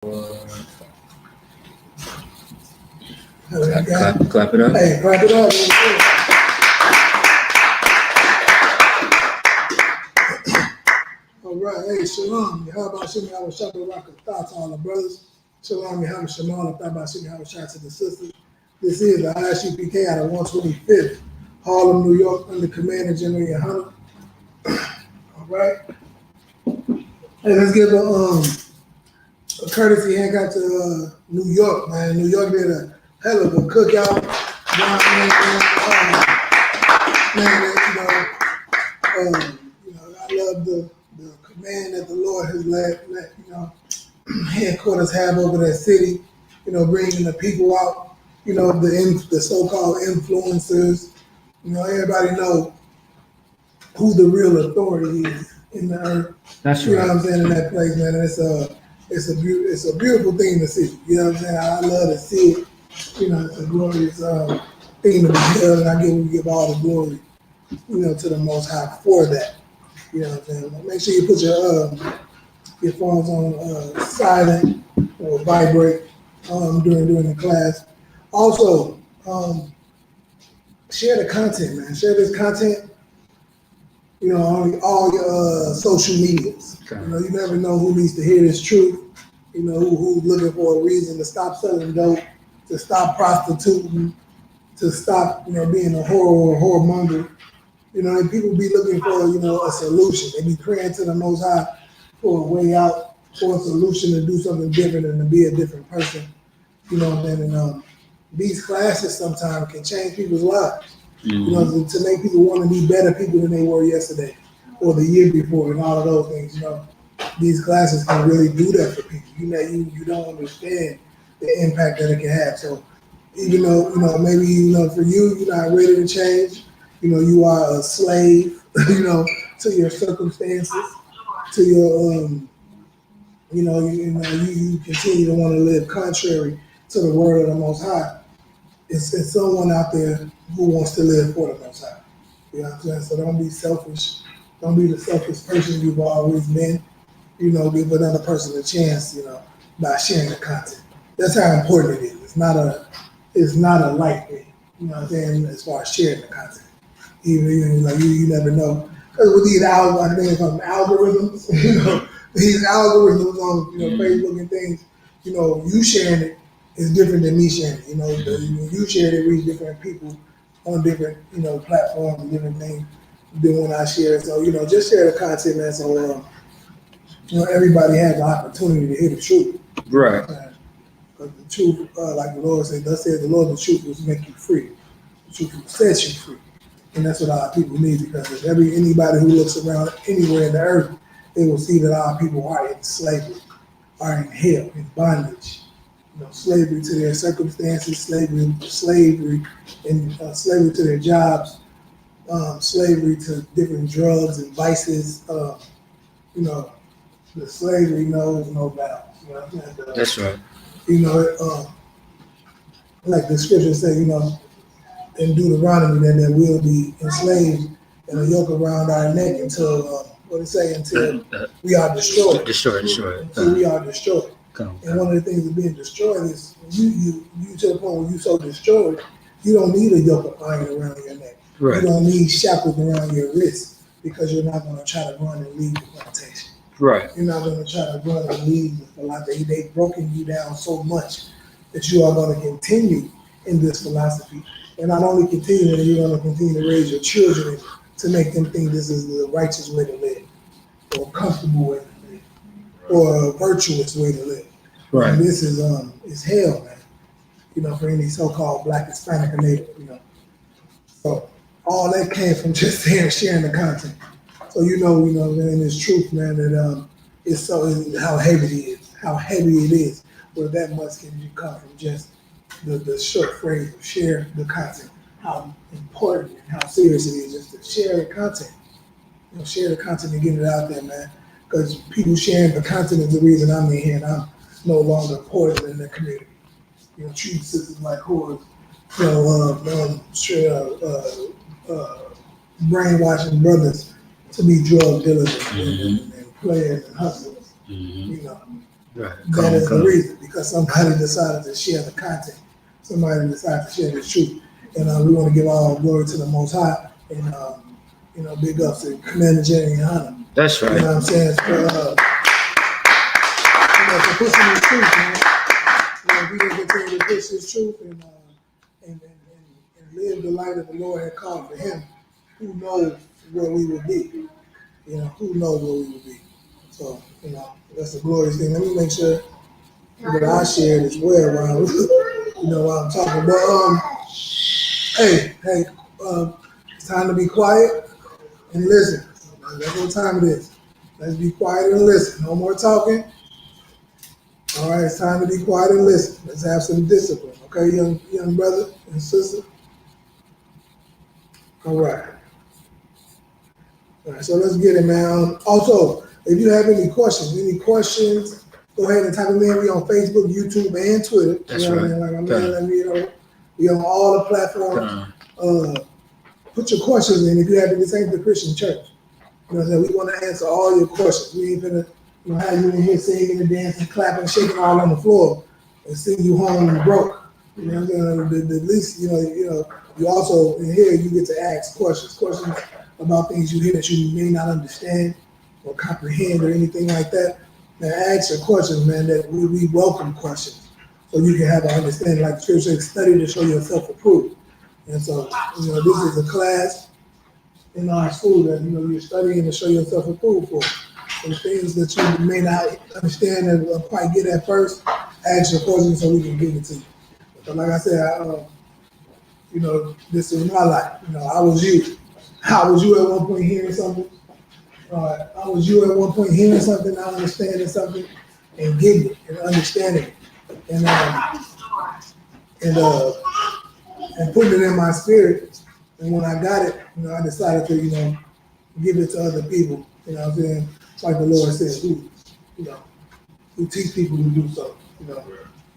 Clap it up. Hey, clap it up. All right, hey, shalom. Yahweh Shem Yahweh Shabbat Rakatah to all the brothers. Shalom, Yahweh Shemal, Yahweh Shem Yahweh Shah to the sisters. This is the ISUPK out of 125th, Harlem, New York, under Commander General Yohana. All right. Hey, let's give a courtesy hand out to New York, man. New York did a hell of a cookout. I love the command that the Lord has let headquarters have over that city. Bringing the people out. The so-called influencers. Everybody know who the real authority is in the earth. That's You know right. what I'm saying, in that place, man. And it's a beautiful thing to see. You know what I'm saying? I love to see it. It's a glorious thing to be done, and we give all the glory, to the Most High for that. You know what I'm saying? Make sure you put your phones on silent or vibrate during the class. Also, share the content, man. Share this content. On all your social medias. Okay. You never know who needs to hear this truth. Who's looking for a reason to stop selling dope, to stop prostituting, to stop, being a whoremonger. And people be looking for, a solution. They be praying to the Most High for a way out, for a solution to do something different and to be a different person. And these classes sometimes can change people's lives. Mm-hmm. To make people want to be better people than they were yesterday or the year before and all of those things. These classes can really do that for people. You don't understand the impact that it can have. So even though, maybe, for you, you're not ready to change, you are a slave, to your circumstances, to your, you continue to want to live contrary to the word of the Most High. It's someone out there who wants to live for the Most High. You know what I'm saying? So don't be selfish. Don't be the selfish person you've always been. Give another person a chance, by sharing the content. That's how important it is. It's not a light thing, what I'm saying, as far as sharing the content. Even like you never know. Because with these algorithms, these algorithms on Facebook and things, you sharing it is different than me sharing it. When you share it, reach different people on different, platforms and different things than when I share it. So, just share the content, man. So, everybody has the opportunity to hear the truth. Right. Because the truth, like the Lord said, thus says the Lord, the truth will make you free. The truth will set you free. And that's what our people need, because if anybody who looks around anywhere in the earth, they will see that our people are in slavery, are in hell, in bondage. Slavery to their circumstances, slavery, and slavery to their jobs, slavery to different drugs and vices. The slavery knows no bounds. That's right. Like the scriptures say, in Deuteronomy, that there will be enslaved and a yoke around our neck until, until we are destroyed. Destroy. Until we are destroyed. And one of the things of being destroyed is you to the point where you're so destroyed, you don't need a yoke of iron around your neck. Right. You don't need shackles around your wrists, because you're not going to try to run and leave the plantation. Right. You're not going to try to run and leave the philosophy. They've broken you down so much that you are going to continue in this philosophy. And not only continue, but you're going to continue to raise your children to make them think this is the righteous way to live, or a comfortable way to live, or a virtuous way to live. Right. And this is hell, man. For any so-called Black, Hispanic, or Native. So all that came from just sharing the content. So man, it's truth, man, that it's how heavy it is. Well, that much can come from just the short phrase of share the content. How important and how serious it is just to share the content. Share the content and get it out there, man. Because people sharing the content is the reason I'm in here, and I'm no longer poison in the community. Treat sisters like whores. Brainwashing brothers to be drug dealers and players and hustlers. Mm-hmm. Right. That is the reason, because somebody decided to share the content. Somebody decided to share the truth. And we want to give all glory to the Most High. And, big ups to Commander Jerry and Hunter. That's right. You know what I'm saying? For pushing this truth, man. We can continue to push this truth and live the life that the Lord had called for him. Who knows where we would be? Who knows where we would be? So, that's a glorious thing. Let me make sure that I share it as well while I'm talking. But it's time to be quiet and listen. That's what time it is. Let's be quiet and listen. No more talking. All right, it's time to be quiet and listen. Let's have some discipline, okay, young brother and sister. All right, so let's get it, man. Also, if you have any questions, go ahead and type them in. We on Facebook, YouTube, and Twitter. That's right. Like my man, we on all the platforms. Put your questions in if you have any. Same to Christian Church. We want to answer all your questions. We ain't gonna have you in here singing and dancing, clapping, shaking all on the floor, and send you home broke. The least you also in here you get to ask questions about things you hear that you may not understand or comprehend or anything like that. Now ask your questions, man. That we welcome questions, so you can have an understanding. Like the scripture says, study to show yourself approved. And so this is a class in our school that you're studying to show yourself approved for. And things that you may not understand and quite get at first, ask your questions so we can give it to you. But like I said, this is my life. I was you. How was you at one point hearing something? I was you at one point hearing something, not understanding something, and getting it and understanding it, and putting it in my spirit. And when I got it, I decided to, give it to other people. You know what I'm saying? Like the Lord said, who teach people to do so.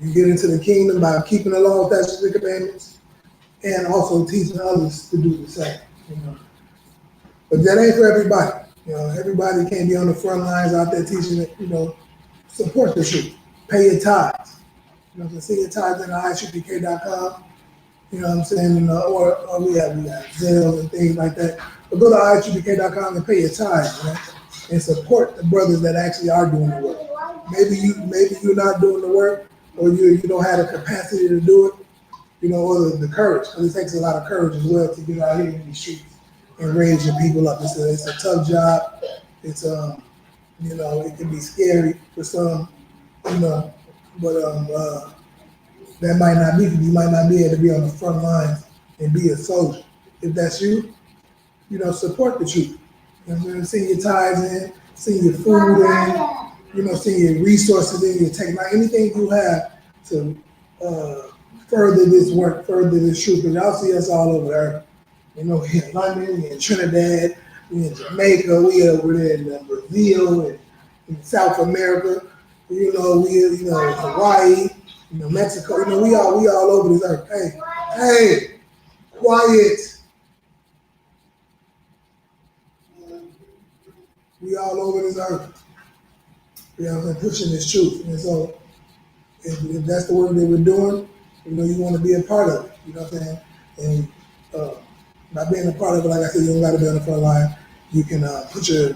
You get into the kingdom by keeping the law, statutes, and commandments, and also teaching others to do the same. But that ain't for everybody. Everybody can't be on the front lines out there teaching it. Support the truth. Pay your tithes. See your tithes in iShootPK.com. You know what I'm saying? Or we have Zelle and things like that. But go to iShootPK.com and pay your tithes, man, and support the brothers that actually are doing the work. Maybe you're not doing the work, or you don't have the capacity to do it, or the courage, because it takes a lot of courage as well to get out here in these streets and raise your people up. It's a tough job. It's it can be scary for some, but that might not be. You might not be able to be on the front lines and be a soldier. If that's you, support the truth. Send your tithes in, send your food in, send your resources in, your technology, anything you have to further this work, further this truth. Because y'all see us all over the earth. We in London, we in Trinidad, we in Jamaica, we over there in Brazil and in South America, we Hawaii, Mexico, we all over this earth. Hey, quiet. We all over this earth. Pushing this truth. And so if that's the work that we're doing, you want to be a part of it. You know what I'm saying? And by being a part of it, like I said, you don't got to be on the front line. You can put your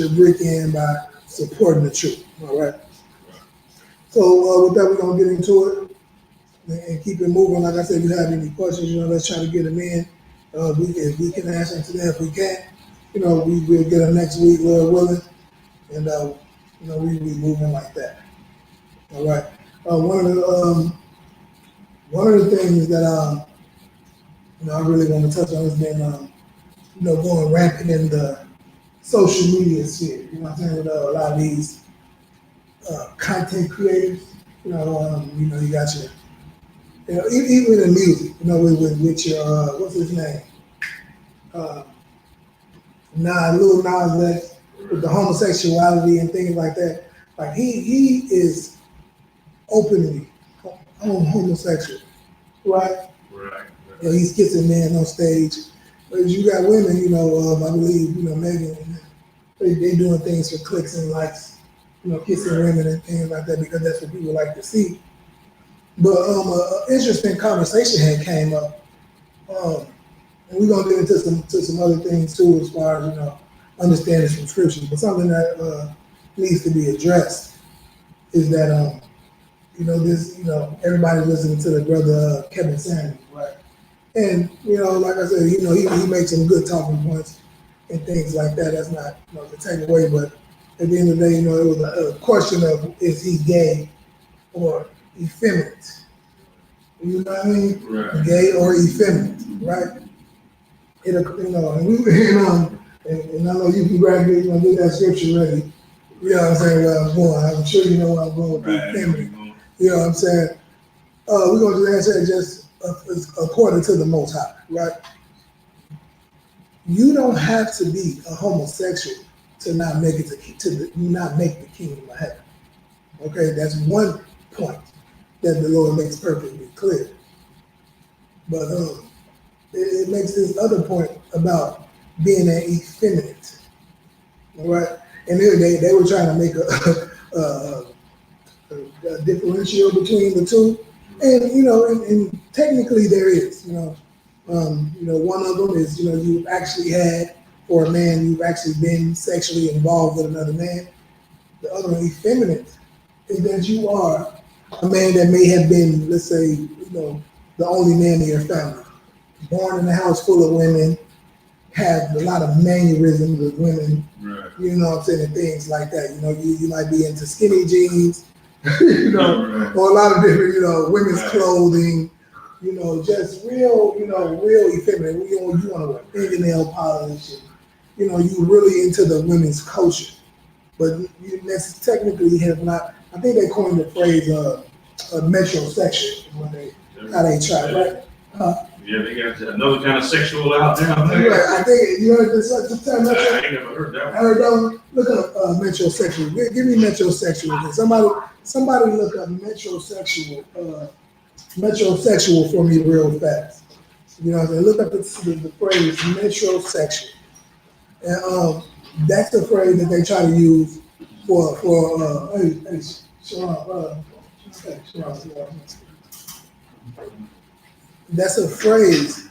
brick in by supporting the truth. All right. So with that, we're gonna get into it and keep it moving. Like I said, if you have any questions, let's try to get them in. If we can answer them today. If we can't, we'll get them next week, Lord willing, and we'll be moving like that. All right. One of the things that I really want to touch on has been going rampant in the social media sphere. You know what I'm saying? With a lot of these content creators. You got your, even in music. With your what's his name? Lil Nas X, with the homosexuality and things like that. Like he is openly homosexual, right? Right. He's kissing men on stage. But you got women, I believe, Megan, they doing things for clicks and likes kissing women and things like that because that's what people like to see. But an interesting conversation had came up, and we're gonna get into some other things too, as far as understanding some scriptures. But something that needs to be addressed is that this everybody's listening to the brother Kevin Samuels, right? And like I said, he makes some good talking points and things like that. That's not to take away, but at the end of the day, it was a question of is he gay or effeminate? You know what I mean? Right. Gay or effeminate, right? And I know you can graduate, get that scripture ready. You know what I'm saying? Where I'm going. I'm sure you know where I'm going with the effeminate. You know what I'm saying? We're gonna just answer it just according to the Most High, right? You don't have to be a homosexual to not make it not make the kingdom of heaven. Okay, that's one point that the Lord makes perfectly clear. But it makes this other point about being an effeminate. All right, and they were trying to make a differential between the two, and and technically there is. One of them is you've actually had, for a man, you've actually been sexually involved with another man. The other one, effeminate, is that you are a man that may have been, let's say, the only man in your family, born in a house full of women, have a lot of mannerisms of women, right. You know what I'm saying, and things like that. You might be into skinny jeans, Right. or a lot of different, women's Right. clothing, just real effeminate. You want to wear fingernail polish, and, you really into the women's culture. But you technically have not, I think they coined the phrase metrosexual when how they try, right? Yeah, they got another kind of sexual out there. Right, I think you heard this term. I ain't never heard that I one. heard that one. Look up metrosexual. Give me metrosexual. Somebody look up metrosexual for me real fast. Look up the phrase metrosexual, and that's the phrase that they try to use for Sharon, that's a phrase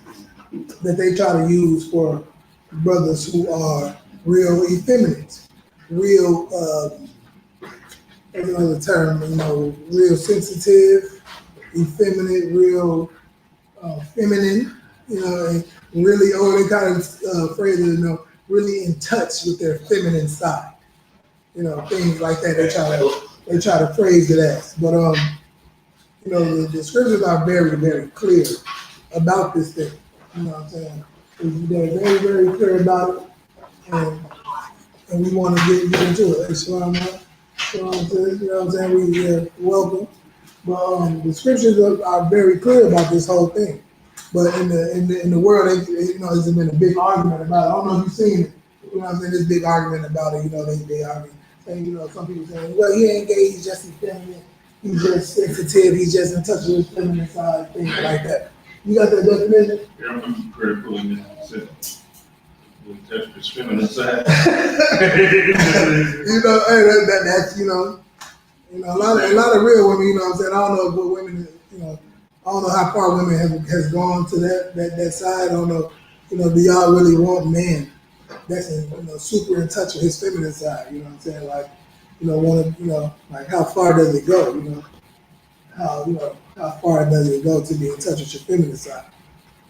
that they try to use for brothers who are real effeminate, real, another term, real sensitive, effeminate, real feminine, and really, they kind of phrase it, really in touch with their feminine side, things like that. They try to phrase it as, but the scriptures are very, very clear about this thing. You know what I'm saying? They're very, very clear about it, and we want to get into it. Hey, Shalom, you know what I'm saying? We welcome. But the scriptures are very clear about this whole thing. But in the world, there's been a big argument about it. I don't know if you've seen it. You know what I'm saying? This big argument about it. They argue. And, some people saying, well, he ain't gay, he's just effeminate. He's just sensitive. He's just in touch with his feminine side, things like that. You got that definition? Yeah, I'm pretty cool in this. In touch with his feminine side. Hey, that's a lot of real women. What I'm saying, I don't know what women. I don't know how far women has gone to that side. I don't know. Do y'all really want men that's super in touch with his feminine side? You know what I'm saying? Like, want to, like how far does it go? How far does it go to be in touch with your feminine side?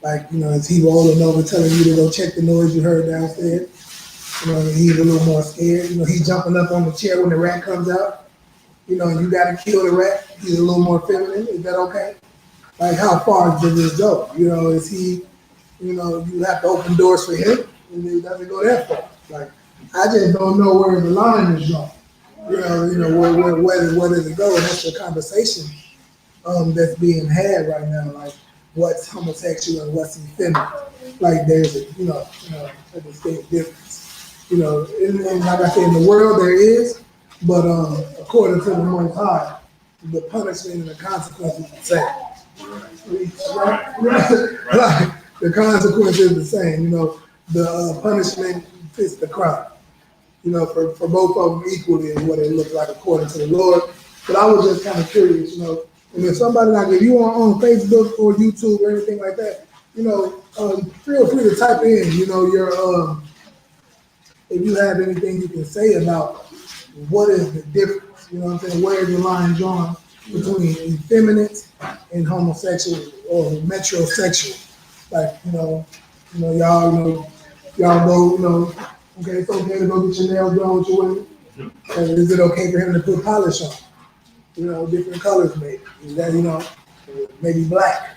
Like, is he rolling over telling you to go check the noise you heard downstairs? He's a little more scared. He's jumping up on the chair when the rat comes out. And you got to kill the rat. He's a little more feminine. Is that okay? Like, how far does this go? Is he, you have to open doors for him, and it doesn't go that far. Like, I just don't know where the line is going. Where does it go? And that's the conversation that's being had right now. Like, what's homosexual and what's effeminate? Like, there's a distinct difference. And like I said, in the world there is, but according to the Most High, the punishment and the consequence is the same. Right. The consequence is the same. The punishment fits the crime. for both of them equally is what it looks like according to the Lord. But I was just kind of curious, and if somebody like, if you are on Facebook or YouTube or anything like that, feel free to type in, your, if you have anything you can say about what is the difference, what I'm saying? Where is the line drawn between effeminate and homosexual or metrosexual? Like, y'all go, okay, it's okay to go get your nails done with your women. And is it okay for him to put polish on? Different colors maybe. Is that, maybe black.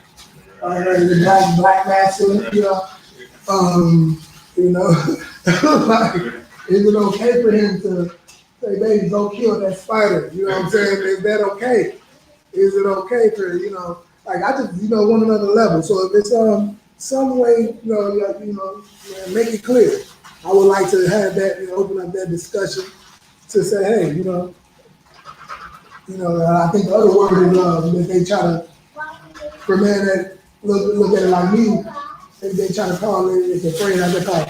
Is it black masculine, like, is it okay for him to say, baby, go kill that spider? You know what I'm saying? Is that okay? Is it okay for, like I just, want another level. So if it's some way, make it clear. I would like to have that, open up that discussion to say, hey, I think the other word is that they try to, for men that look at it like me, they try to call it, it's a phrase I just call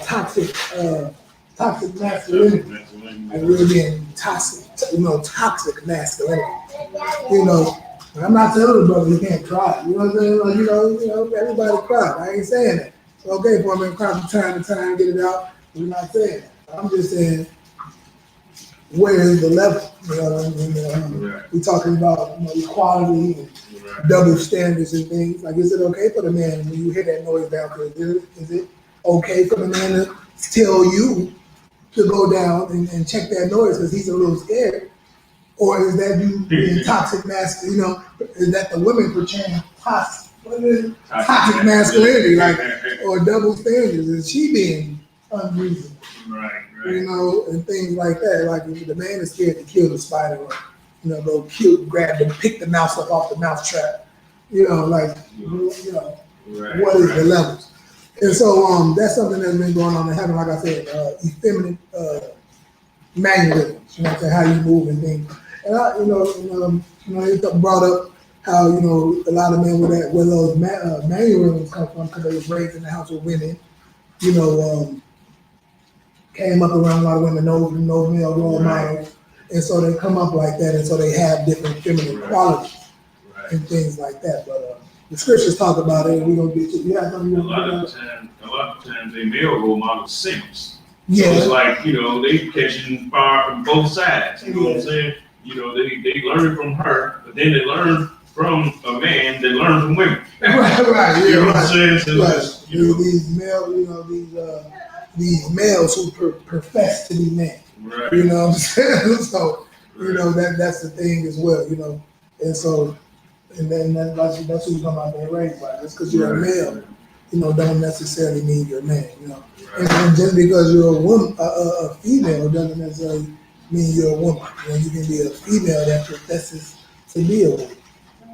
toxic masculinity. Like we're being toxic, toxic masculinity. I'm not telling the brother he can't cry. You know what I'm saying? Like, everybody cry. I ain't saying that. It's okay for a man to cry from time to time, get it out. We're not saying that. I'm just saying, where is the level? We're talking about equality and double standards and things. Like, is it okay for the man when you hear that noise down there? Is it okay for the man to tell you to go down and check that noise because he's a little scared? Or is that you being toxic masculine? Is that the women portraying toxic masculinity, like, or double standards? Is she being unreasonable? Right. And things like that. Like if the man is scared to kill the spider, or go grab them, pick the mouse up off the mouse trap. What is the levels? And so that's something that's been going on in heaven. Like I said, effeminate mannerisms. How you move and things. And it brought up how a lot of men where those mannerisms come from because they was raised in the house with women. Came up around a lot of women, no male role models, and so they come up like that, and so they have different feminine qualities and things like that. But the scriptures talk about it, and we're gonna get to. Yeah, a lot of times, they male role model simps. Yeah, so it's like they catching fire from both sides. You know what I'm saying? They learn from her, but then they learn from a man that learns from women. right. You know what I'm saying? So these males who profess to be men. Right. You know what I'm saying? So, that's the thing as well, And so, and then that's who you come out there raised by. Just because you're a male, don't necessarily mean you're a man, And just because you're a woman, a female doesn't necessarily mean you're a woman. You can be a female that professes to be a woman.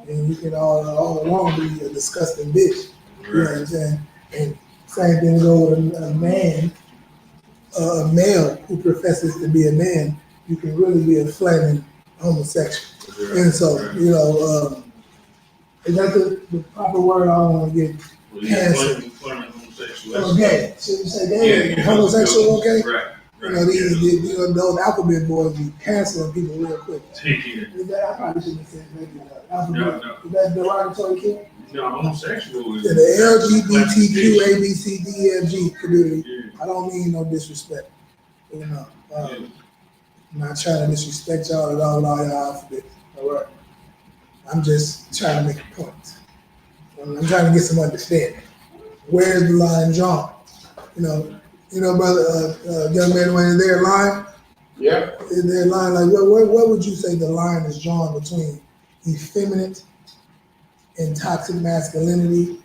And you can all along be a disgusting bitch. You know what I'm saying? And same thing go with a man, a male who professes to be a man. You can really be a flaming homosexual. And so, is that the proper word? I don't want to get canceled. Okay, so you say, homosexual, okay? Right. Those alphabet boys be canceling people real quick. Take it. I probably shouldn't have said maybe alphabet. No. Is that derogatory, kid? No, homosexual is the LGBTQ ABCDFG community. I don't mean no disrespect. I'm not trying to disrespect y'all at all y'all alphabet. All right. I'm just trying to make a point. I'm trying to get some understanding. Where's the line drawn? Brother, young man, when is there a line? Yeah. Is there a line? Like, what would you say the line is drawn between effeminate and toxic masculinity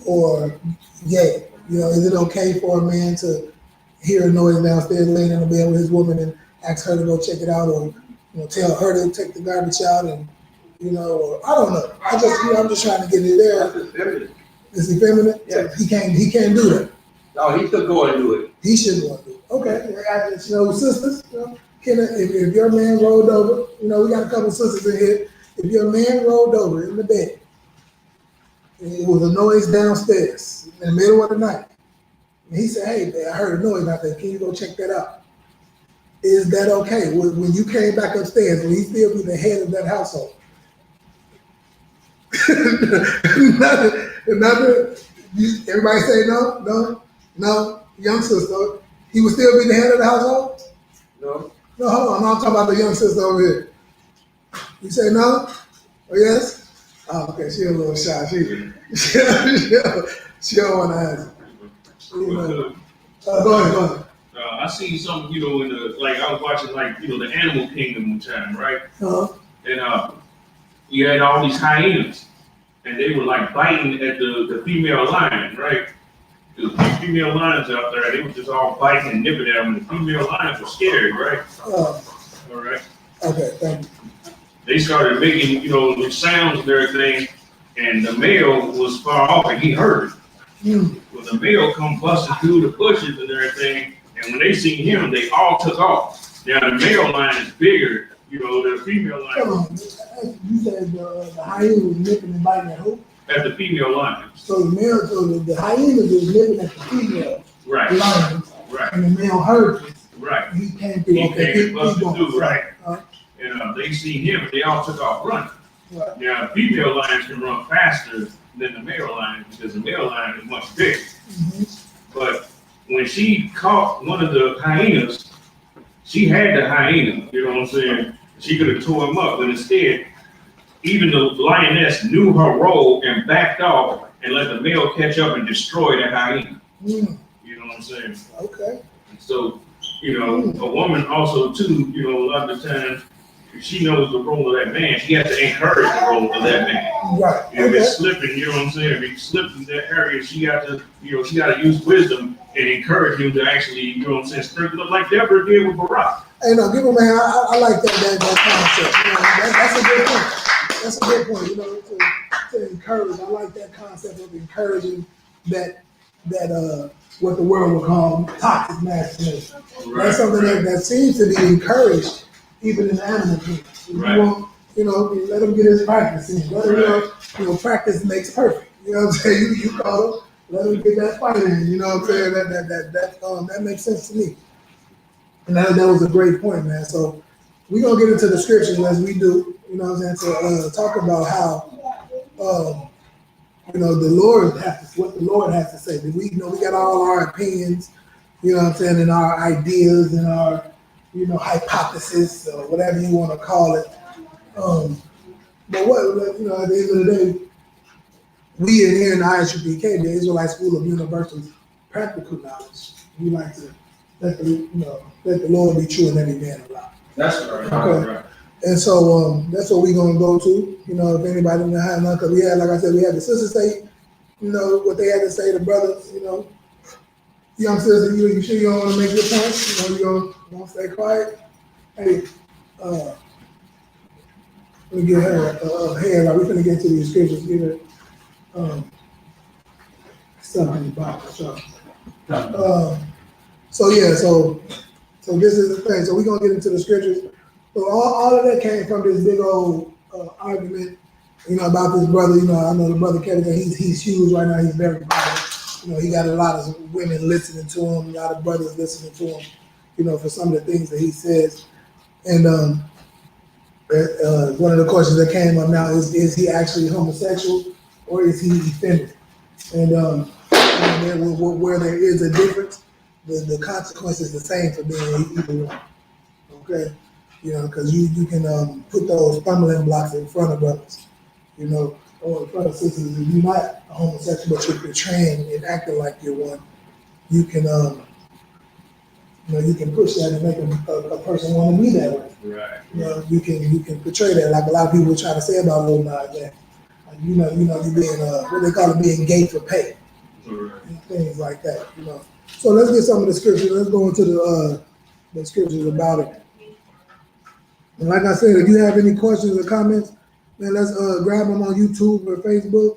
or gay? Is it okay for a man to hear a noise downstairs laying in the bed with his woman and ask her to go check it out, or tell her to take the garbage out, and or I don't know. I'm just trying to get it there. That's effeminate. Is he feminine? Yeah. He can't do that. No, he should go and do it. He shouldn't want to do it. Okay, sisters, if your man rolled over, we got a couple sisters in here. If your man rolled over in the bed, and it was a noise downstairs in the middle of the night, and he said, "Hey, man, I heard a noise out there. Can you go check that out?" Is that okay? When you came back upstairs, will he still be the head of that household? Nothing. Everybody say no. Young sister, he would still be the head of the household? No, No, hold on. I'm talking about the young sister over here. You say no? Or yes? Oh, okay. She a little shy. She don't want to answer. You know. Go ahead. I see something, in I was watching, the Animal Kingdom one time, right? Uh-huh. And you had all these hyenas, and they were like biting at the female lion, right? The female lions out there, they were just all biting and nipping at them, and the female lions were scared, right? All right. Okay, thank you. They started making, the sounds and everything, and the male was far off, and he heard it. Well, the male come busting through the bushes and everything, and when they seen him, they all took off. Now the male lion is bigger, the female Come lion on. You said the hyena was nipping and biting at who? at the female lion. So the hyenas was nipping at the female Right, lions, right, and the male heard it. right. He came through. He Okay, came keep busted going. through, right. Uh, And they seen him, and they all took off running. right. Now, the female lions can run faster than the male lion because the male lion is much bigger. Mhm. But when she caught one of the hyenas, she had the hyena, you know what I'm saying? She could have tore him up, but instead, even the lioness knew her role and backed off and let the male catch up and destroy that hyena. Mm, You know what I'm saying? okay. So, a woman also too, a lot of the times, if she knows the role of that man, she has to encourage the role of that man. Right. If Okay. it's slipping, you know what I'm saying? If he slips in that area, she got to use wisdom and encourage him to actually, you know what I'm saying, strengthen up like Deborah did with Barack. Hey, no, give him a hand. I like that concept. That's a good point. That's a good point. To encourage. I like that concept of encouraging that what the world would call toxic masculinity. That's something that seems to be encouraged even in the animal kingdom. Right. You want, let him get his practice in. Let him, practice makes perfect. You know what I'm saying? You call him, let him get that fight in. You know what I'm saying? That makes sense to me. And that was a great point, man. So we're gonna get into the scriptures as we do, you know what I'm saying, to talk about how what the Lord has to say. We got all our opinions, you know what I'm saying, and our ideas and our hypothesis or whatever you want to call it. But at the end of the day, we in here in the ISUPK, the Israelite School of Universal Practical Knowledge, we like to let the Lord be true and every man a lie. that's right. Okay. Right. And so that's what we're gonna go to. If anybody didn't have none, because we had, like I said, we had the sisters say, what they had to say, the brothers, young sister, you sure you don't want to make your point? You don't stay quiet. Hey, let me give her a hand. Like, we're gonna get to these scriptures. Give her something in the Bible. So this is the thing. So we're gonna get into the scriptures. So all of that came from this big old argument, about this brother. I know the brother Kevin. He's huge right now. He's very popular. He got a lot of women listening to him. A lot of brothers listening to him. For some of the things that he says. And one of the questions that came up now is he actually homosexual or is he effeminate? And where there is a difference, the consequence is the same for being either one. Okay. Because you can put those stumbling blocks in front of brothers, or in front of sisters. If you're not a homosexual, but you're portraying and acting like you're one, you can, you can push that and make a person want to be that way. Right. You can portray that like a lot of people try to say about Lil Nas X. Like, you being what they call it, being gay for pay, Right. and things like that. So let's get some of the scriptures. Let's go into the scriptures about it. And like I said, if you have any questions or comments, then let's grab them on YouTube or Facebook,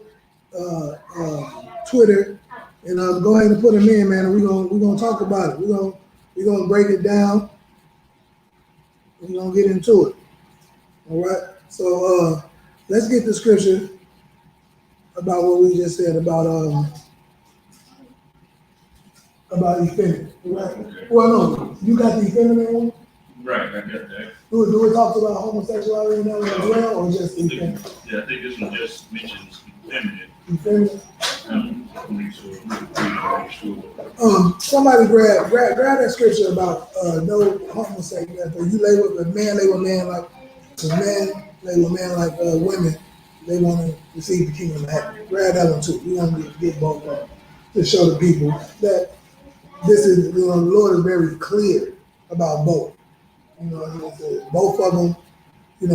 Twitter, and go ahead and put them in, man. And we're gonna talk about it. We're gonna break it down. We're gonna get into it. All right. So let's get the scripture about what we just said about effeminate. Right? Okay. Well, no, you got the effeminate one. Right, I get that. Do we talk about homosexuality in that one as well, or just Yeah, I think this one just mentions feminine. effeminate? Make sure. Somebody grab that scripture about no homosexuality. You label a man like women. They want to receive the kingdom of heaven. Grab that one too. We want to get both of them to show the people that this is, the Lord is very clear about both. He said both of them,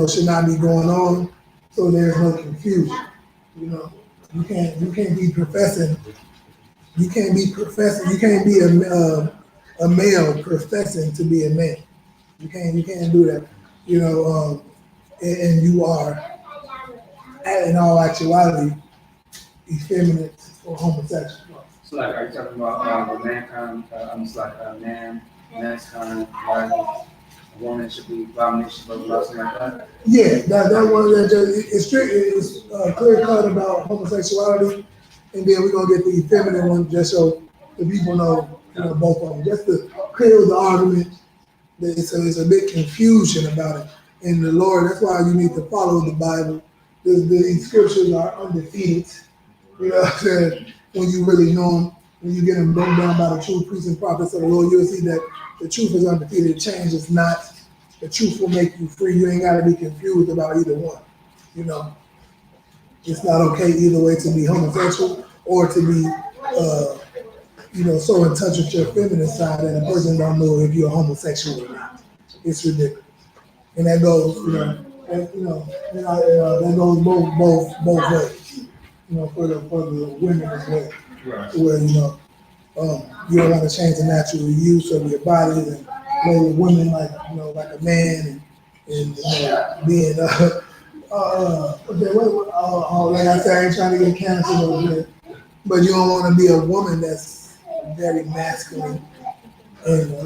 should not be going on, so there's no confusion. You can't be professing. You can't be a male professing to be a man. You can't do that. And you are, in all actuality, effeminate or homosexual. So like, are you talking about mankind? Man's kind, like a woman should be abomination of something like that? Yeah, that one that it's strict. It's clear cut about homosexuality, and then we're gonna get the feminine one just so the people know, both of them. Just to clear the argument. There's a bit confusion about it, and the Lord. That's why you need to follow the Bible. The scriptures are undefeated. You know what I'm saying? When you really know them, when you get them broken down by the true priests and prophets of the Lord, you'll see that the truth is undefeated. Change is not. The truth will make you free. You ain't got to be confused about either one. It's not okay either way to be homosexual or to be, so in touch with your feminine side that a person don't know if you're homosexual or not. It's ridiculous, and that goes, that goes both ways. For the women as well. Right. Where you don't want to change the natural use of your body and label women like a man and being like I said, I ain't trying to get canceled over here, but you don't want to be a woman that's very masculine and a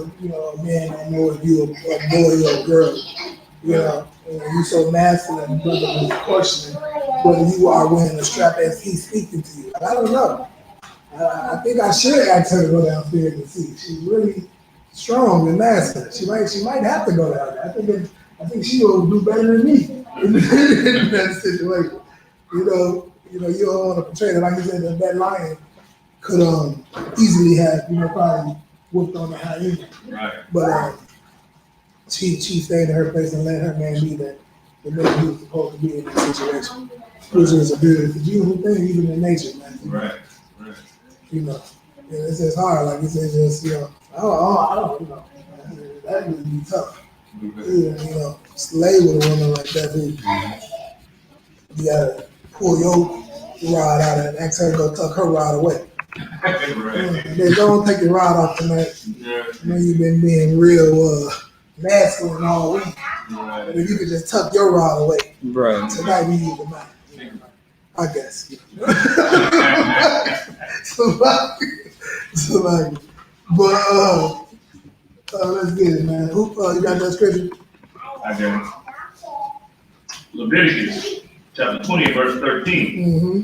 man don't know if you a boy or a girl. And you so masculine, brother is questioning whether you are wearing a strap as he's speaking to you. I don't know. I think I should ask her to go downstairs and see. She's really strong and masculine. She might have to go down there. I think she will do better than me in that situation. You don't want to portray that, like you said, that lion could easily have probably whooped on the hyena. Right. But she stayed in her place and let her man be the man he was supposed to be in that situation, which is a beautiful thing, even in nature, man. Right. And it's just hard, like it's just I don't that would be tough. Slay with a woman like that who you gotta pull your rod out and ask her to go tuck her rod away. Right. They don't take your rod off tonight. Yeah. You've been being real masculine all week. Right. But if you could just tuck your rod away, Right. tonight we need the night. I guess. But let's get it, man. Who you got that scripture? I got it. Leviticus chapter 20, verse 13. Mm-hmm.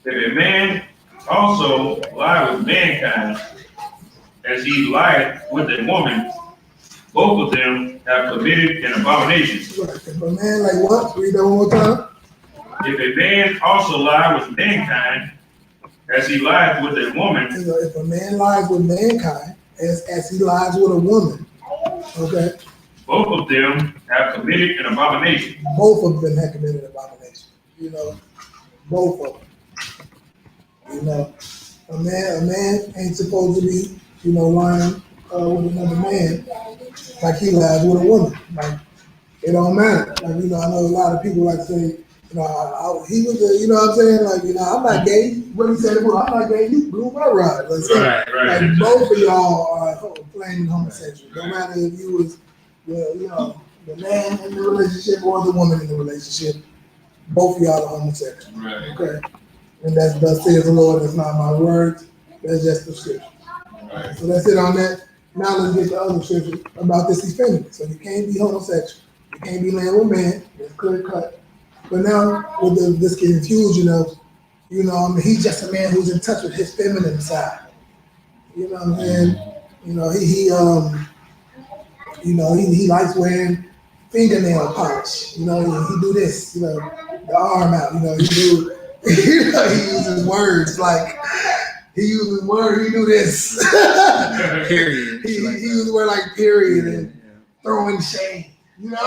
If a man also lie with mankind, as he lied with a woman, both of them have committed an abomination. Right. If a man like what? Read that one more time. If a man also lie with mankind, as he lied with a woman, If a man lies with mankind, as he lies with a woman, okay, both of them have committed an abomination. both of them have committed abomination. Both of them. A man ain't supposed to be, lying with another man like he lies with a woman. Like it don't matter. Like I know a lot of people like to say, he was, what I'm saying? Like, I'm not gay. What he said, I'm not gay. You blew my rod. Right. Like both of y'all are flaming homosexual. No matter if you was, the man in the relationship or the woman in the relationship, both of y'all are homosexual. Right. Okay. And that's thus says the Lord. That's not my words. That's just the scripture. Right. So that's it on that. Now let's get the other scripture about this effeminate. So you can't be homosexual. You can't be laying with man. It's clear cut. But now with this confusion of, he's just a man who's in touch with his feminine side. You know what I'm saying? You know, he likes wearing fingernail polish. You know, he do this. You know, the arm out. You know, he do. You know, he uses words like he do this. Period. he uses word like period and throwing shade. You know,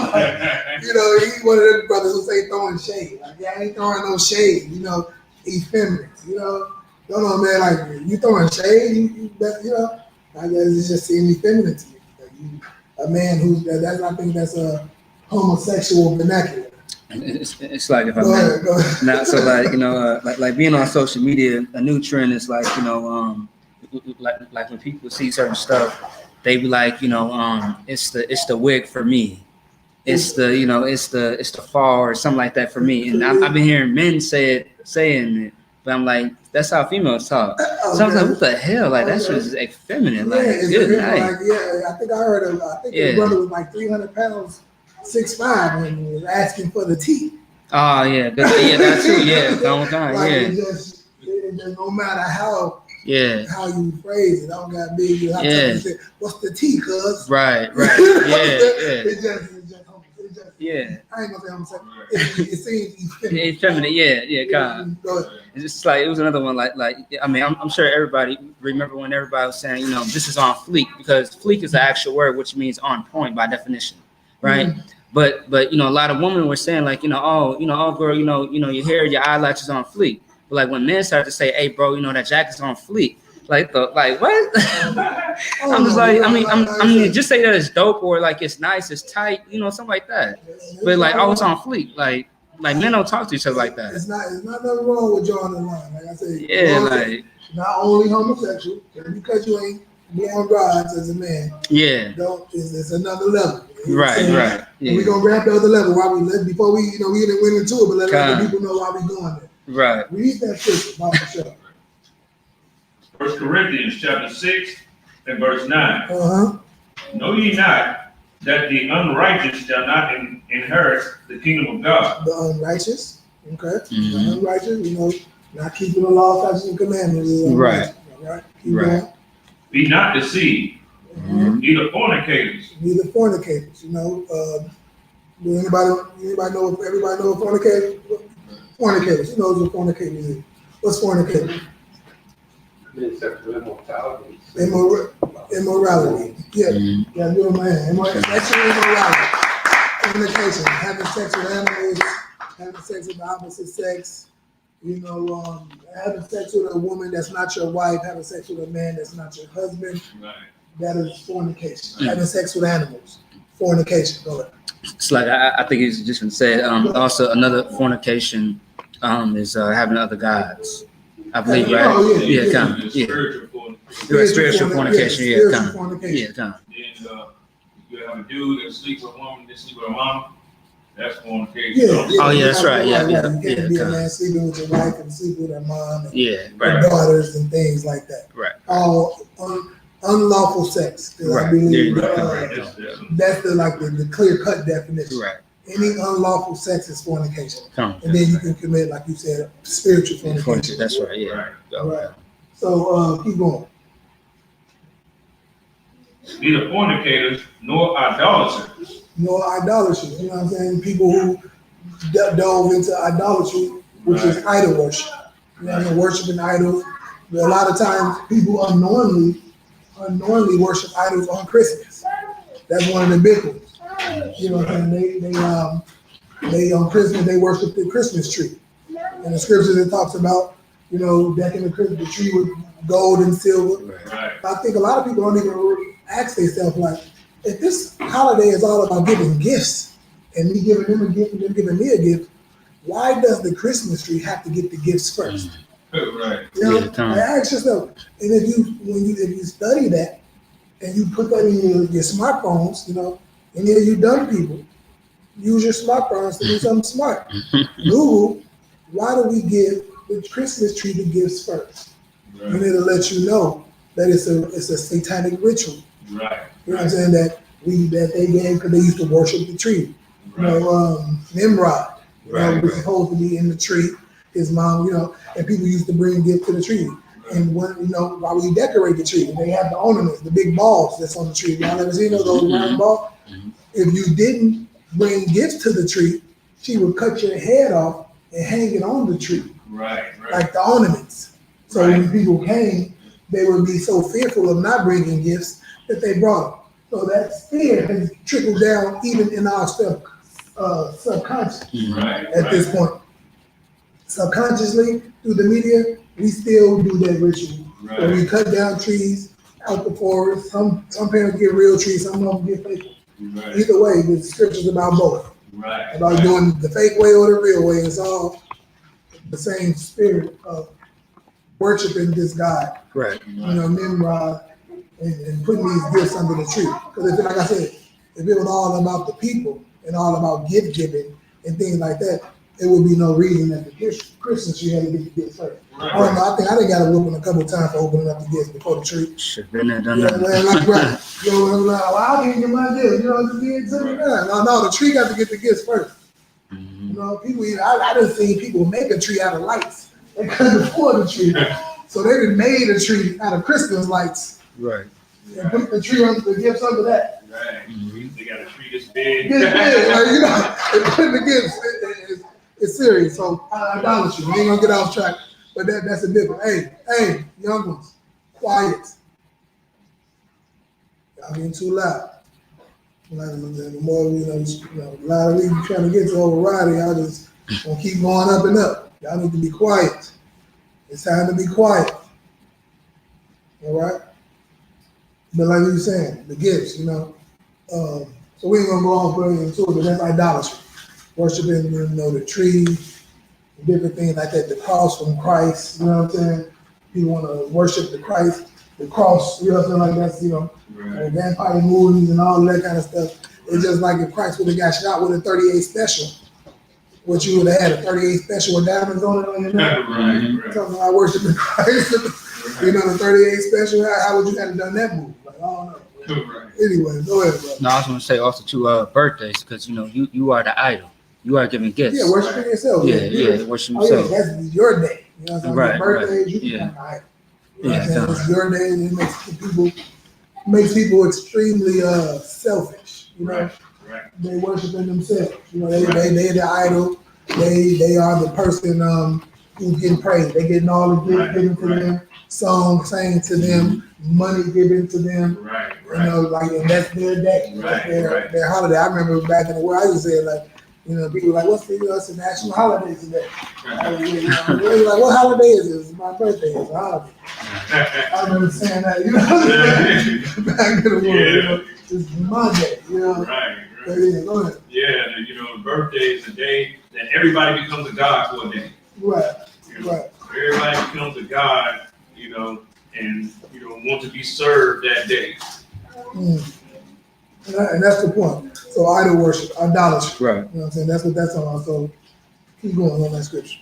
you know, he's one of them brothers who say throwing shade. Like, yeah, I ain't throwing no shade. You know, effeminate. You know, no, man. Like, you throwing shade. You know, I guess it's just seeing effeminate to me. Like, a man I think that's a homosexual vernacular. It's like if I Go ahead. now, so like you know, like being on social media, a new trend is like you know, like when people see certain stuff, they be like, you know, it's the wig for me, it's the you know, it's the fall or something like that for me, and I've been hearing men saying it, but I'm like, that's how females talk. So I was like, what the hell? Like that's just effeminate. Like, good night. Like, yeah, I think I heard the brother was like 300 pounds. 6'5" and was asking for the tea. Oh yeah, that's true. Yeah, long time. Like, Yeah, it just no matter how yeah, how you phrase it, I don't got big. You have to say, what's the tea, cuz? right. It just Yeah. I ain't gonna say homosexual. It seems effeminate. Effeminate. Yeah, kind of. Go ahead. It's just like it was another one. Like I mean, I'm sure everybody remember when everybody was saying, you know, this is on fleek, because fleek is the actual word, which means on point by definition. Right. Mm-hmm. But you know, a lot of women were saying like, oh girl, you know, your hair, your eyelashes on fleek. But like when men started to say, hey bro, you know, that jacket's on fleek. Like what? I'm just like, I mean, just say that it's dope or like it's nice, it's tight, you know, something like that. But like, oh, it's on fleek. Like men don't talk to each other like that. It's not nothing wrong with drawing the line. Like I said, yeah, like not only homosexual, because you ain't blowing rods as a man. Yeah. It's another level. Right. Yeah. And we're gonna grab the other level before we didn't went into it, but let other people know why we doing it. Right. Read that scripture, Bible show. 1 Corinthians chapter 6 and verse 9. Uh-huh. Know ye not that the unrighteous shall not inherit the kingdom of God? The unrighteous, okay. Mm-hmm. The unrighteous, you know, not keeping the law, statutes, and commandments is unrighteous. Right. Keep going. Be not deceived. Mm-hmm. Neither fornicators. Neither fornicators, you know. Do anybody know if everybody know what fornicators? Fornicators. Who knows what fornicators is? What's fornicator? Sexual immorality. Immorality. Yeah. Mm-hmm. Yeah, do it, man. Sexual immorality. Fornication. Having sex with animals, having sex with the opposite sex, you know, having sex with a woman that's not your wife, having sex with a man that's not your husband. Right. That is fornication. Mm-hmm. Having sex with animals. Fornication. Go ahead. It's like I think it's just been said. Also, another fornication is having other gods. I believe, right? Oh, yeah, kind of. Yeah. Spiritual fornication. Yeah, kind of. Yeah, kind of. Then you have a dude that sleeps with a woman that sleeps with a mom. That's fornication. Yeah. Oh yeah, that's right. Yeah. You can't be a man sleeping with your wife and sleeping with her mom and your daughters and things like that. Right. All unlawful sex. Right. I believe That's that's the clear cut definition. Right. Any unlawful sex is fornication. Come on. And then you can commit, like you said, spiritual fornication. That's right. Yeah. Right. Right. So keep going. Neither fornicators nor idolaters. Nor idolatry. You know what I'm saying? People who dove into idolatry, which is idol worship. You know, worshiping idols. A lot of times people unknowingly worship idols on Christmas. That's one of the big ones. You know what I'm saying? They on Christmas they worship the Christmas tree. And the scriptures it talks about, you know, decking the tree with gold and silver. Right. I think a lot of people don't even ask themselves like, if this holiday is all about giving gifts and me giving them a gift and them giving me a gift, why does the Christmas tree have to get the gifts first? Right. You know, ask yourself. And if you study that and you put that in your smartphones, you know, any of you dumb people, use your smartphones to do something smart. Google, why do we give the Christmas tree the gifts first? Right. And it'll let you know that it's a satanic ritual. Right. You know what I'm saying? That they gave because they used to worship the tree. Right. You know, Nimrod, was supposed to be in the tree. His mom, you know, and people used to bring gifts to the tree. And when, while we decorate the tree, they have the ornaments, the big balls that's on the tree. Y'all ever seen those round balls? If you didn't bring gifts to the tree, she would cut your head off and hang it on the tree, Right. like the ornaments. So when people came, they would be so fearful of not bringing gifts that they brought them. So that fear has trickled down even in our subconscious Right. at this point. Subconsciously, through the media, we still do that ritual. Where we cut down trees out the forest. Some parents get real trees, some of them get fake ones. Right. Either way, the scriptures about both. Right. About doing the fake way or the real way. It's all the same spirit of worshiping this God, Right. Nimrod, and putting these gifts under the tree. Because like I said, if it was all about the people and all about gift giving and things like that, there would be no reason that the Christians should have to get the gifts first. I don't know. I think I done got a whooping a couple of times for opening up the gifts before the tree. Should have been there, done Yeah, that. man, like, right. Well, I didn't get my gift. Just did something. No, the tree got to get the gifts first. People. I done seen people make a tree out of lights. They couldn't afford a tree, so they done made a tree out of Christmas lights Right. and put the tree under the gifts under that. Right. They got a tree this big. Yeah, they put the gifts. It's serious. So idolatry. We ain't gonna get off track, but that's a different. Hey, young ones, quiet. Y'all getting too loud. The more a lot of these trying to get to override, y'all just gonna keep going up and up. Y'all need to be quiet. It's time to be quiet. All right. But like you were saying, the gifts, so we ain't gonna go on further into it, but that's idolatry. Worshiping, the tree, different things like that, the cross from Christ, you know what I'm saying? People want to worship the Christ, the cross, you know what I'm saying? Like that's, vampire movies and all that kind of stuff. It's just like if Christ would have got shot with a 38 special, what you would have had, a 38 special with diamonds on it on your neck. Right. Talking about worshiping Christ, the 38 special, how would you have done that movie? Like, I don't know. Right. Anyway, go ahead, bro. No, I was going to say also to birthdays, because you are the idol. You are giving gifts. Yeah, worshiping yourself. Yeah, worship Oh, yeah, yourself. that's your day. You know what I'm saying? Right, Your birthdays, right. you can Yeah. come out. You know Yeah, what I'm saying? It's definitely. your day, and it makes people extremely selfish. Right. They worshiping themselves. They the idol. They are the person who's getting praised. They getting all the gifts given to them, songs sang to them, money given to them. Right. And that's their day. Right, That's their holiday. I remember back in the world, I used to say people were like, what's it's a national holiday today. They were like, what holiday is it? It's my birthday. It's a holiday. I remember saying that, back in the world. It's my day, Right. But yeah, go ahead. Yeah, the birthday is the day that everybody becomes a god for a day. Right. Right. Everybody becomes a god, and want to be served that day. And that's the point. So idol worship, idolatry. Right. You know what I'm saying? That's what that's on. So keep going on that scripture.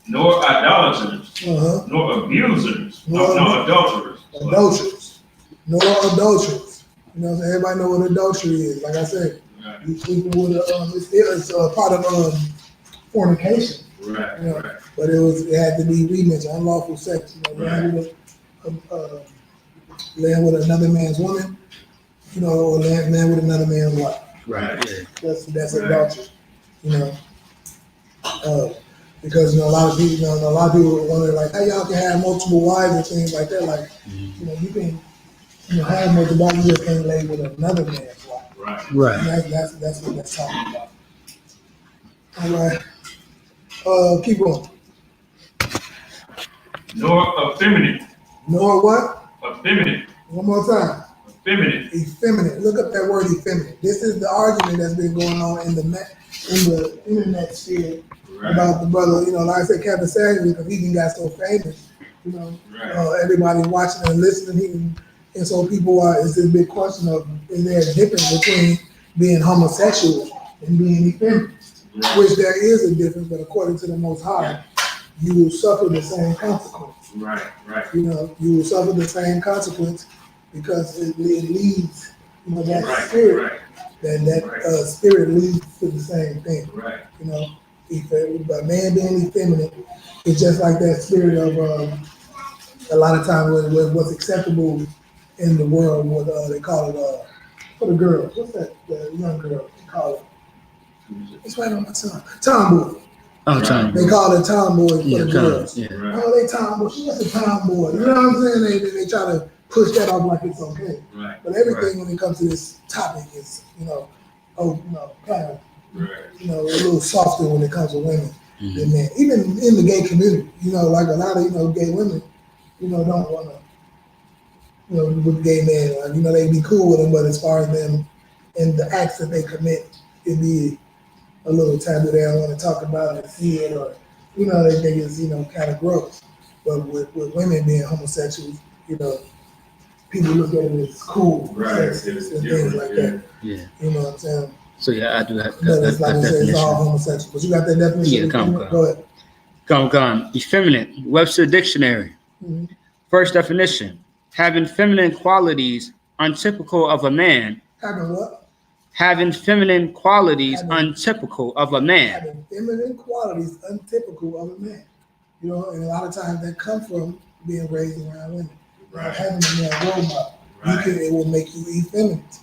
Nor idolaters, Uh-huh. nor abusers, Nor nor adulterers. Adulterers. No adulterers. You know what I'm saying? Everybody know what adultery is. Like I said, Right. you sleeping with it's a part of fornication. Right. Yeah. Right. But it had to be mentioned, unlawful sex. Laying with another man's woman, or laying with another man's wife. Right. Yeah. That's Right. adultery. Because a lot of people wonder like how y'all can have multiple wives and things like that. Like you can have multiple wives, you just can't lay with another man's wife. Right. Right. And that's what that's talking about. All right. Keep going. Nor effeminate. Nor what? Effeminate. One more time. Effeminate. Effeminate. Look up that word effeminate. This is the argument that's been going on in the internet sphere about the brother. Like I said, Kevin Samuels, because he got so famous. Right. Everybody watching and listening, and so it's this big question of is there a difference between being homosexual and being effeminate? Right. Which there is a difference, but according to the Most High, you will suffer the same consequence. Right. Right. You will suffer the same consequence because it leads, that Right. spirit, Right. that spirit leads to the same thing. Right. But man being effeminate, it's just like that spirit of a lot of times what's acceptable in the world. What they call it for the girls. What's that? The young girl they call it. It's right on my tongue. Tomboy. Oh, time. They call it tomboy for Yeah, the girls. yeah. Right. Oh, they tomboy. She just a tomboy. You know what I'm saying? They try to push that off like it's okay. Right. But everything when it comes to this topic is, kind of, Right. a little softer when it comes to women Mhm. than men. Even in the gay community, like a lot of, gay women, don't want to, with gay men. They be cool with them, but as far as them and the acts that they commit, it be a little taboo. They don't want to talk about it, see it, or, they think it's, kind of gross. But with women being homosexuals, people look at it as cool, Right. sexist, and things like that. Yeah. You know what I'm saying? So yeah, I do have But it's that like I said, it's all definition. homosexual. But you got that definition? Yeah, come. Go ahead. Come. Effeminate. Webster Dictionary. Mhm. First definition: having feminine qualities untypical of a man. Having what? Having feminine qualities Having- untypical of a man. Having feminine qualities untypical of a man. And a lot of times that comes from being raised around women. Right. Having a man role model. Right. It will make you effeminate.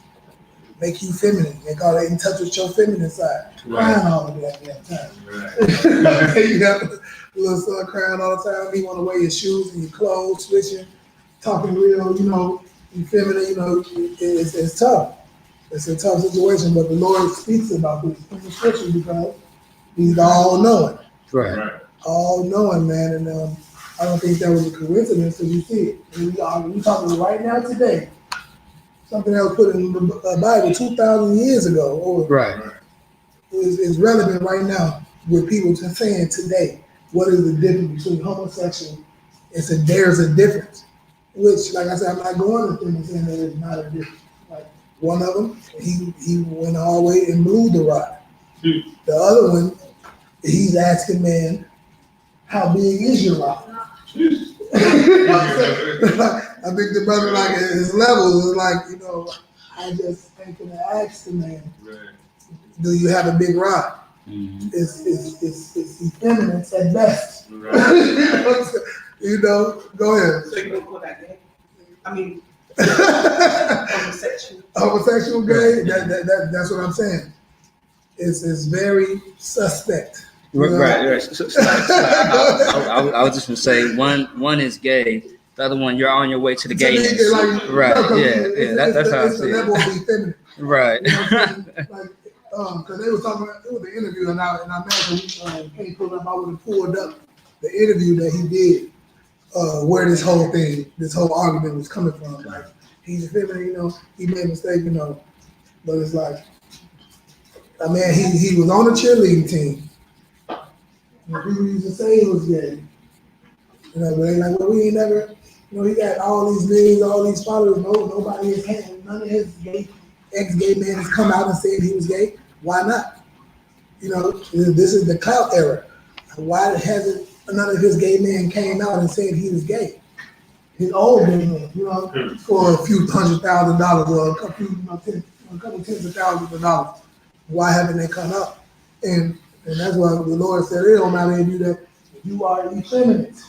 Make you feminine. They call it in touch with your feminine side. Right. Crying all the damn time. Right. You got a little son crying all the time. He want to wear your shoes and your clothes, switching, talking real, you feminine, it's tough. It's a tough situation, but the Lord speaks about this in the scripture because he's all knowing. Right. Right. All knowing, man. And I don't think that was a coincidence because you see it. We talking right now today. Something that was put in the Bible 2,000 years ago, or Right. is relevant right now with people just saying today, what is the difference between homosexual? There's a difference. Which, like I said, I'm not going to them and saying that there's not a difference. Like one of them, he went all the way and blew the rod. The other one, he's asking, man, how big is your rod? I think the brother, like his level is like, I just ain't gonna ask the man, do you have a big rod? Mhm. It's effeminate at best. Right. Go ahead. So you don't call that gay? I mean, homosexual. Homosexual gay, that's what I'm saying. It's very suspect. Right. So, I was just gonna say one is gay, the other one you're on your way to the gayness. Right. Yeah. That's how I it's see the level it. of effeminate. Right. You know what I'm saying? Because they was talking about, it was an interview, and I imagine can't pull up. I would have pulled up the interview that he did, where this whole argument was coming from. Like he's effeminate, he made a mistake, but it's like, man, he was on the cheerleading team. People used to say he was gay, but they like, well, we ain't never, he got all these millions, all these followers. Nobody is none of his ex-gay men has come out and said he was gay. Why not? This is the clout era. Why hasn't none of his gay men came out and said he was gay? His old gay men, for a few $100,000 or a couple tens of thousands of dollars. Why haven't they come out? And that's why the Lord said it don't matter if you are effeminate.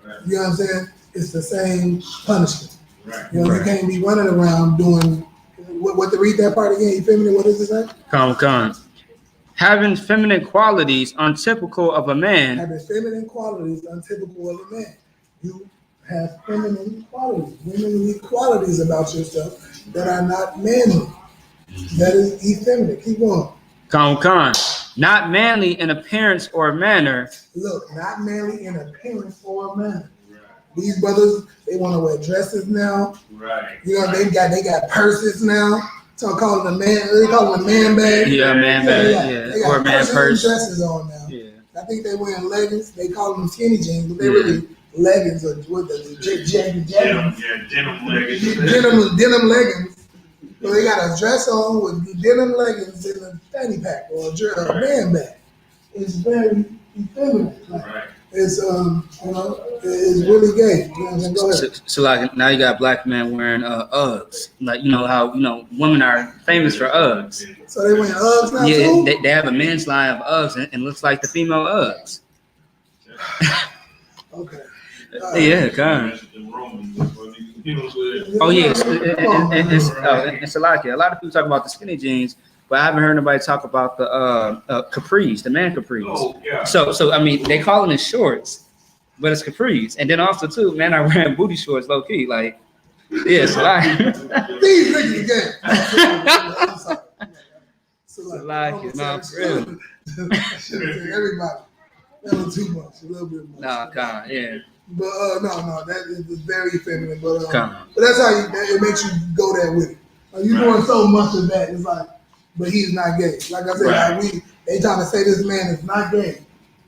Right. You know what I'm saying? It's the same punishment. Right. You can't be running around doing what to read that part again. Effeminate, what does it say? Come. Having feminine qualities untypical of a man. Having feminine qualities untypical of a man. You have feminine qualities, womanly qualities about yourself that are not manly. That is effeminate. Keep going. Come. Not manly in appearance or manner. Look, not manly in appearance or manner. Right. These brothers, they want to wear dresses now. Right. They got purses now. So calling a man, they call it a man bag. Yeah, man bag. They Yeah. got Or a man purses purse. and dresses on now. Yeah. I think they wearing leggings. They call them skinny jeans, but they really leggings or what the Denim leggings. denim leggings. So they got a dress on with denim leggings and a fanny pack or a man bag. It's very effeminate. Right. It's it's really gay. You know what I'm saying? Go ahead. So like now you got black men wearing Uggs. Like you know how women are famous for Uggs. So they went Uggs now Yeah, too? they have a men's line of Uggs and looks like the female Uggs. Okay. Yeah, kind of. Oh yeah, it's a lot here. A lot of people talk about the skinny jeans, but I haven't heard nobody talk about the capris, the man capris. Oh, yeah. So I mean, they calling it shorts, but it's capris, and then also too, men are wearing booty shorts, low key. Like, yeah, it's a lot. These niggas again. I'm sorry. Like, no, for real. Everybody. That was too much. A little bit much. Nah, kind of, yeah. But no, that is very feminine. But Come. but that's how it makes you go there with it. Like, you doing so much of that. It's like, but he's not gay. Like I said, Right. they trying to say this man is not gay,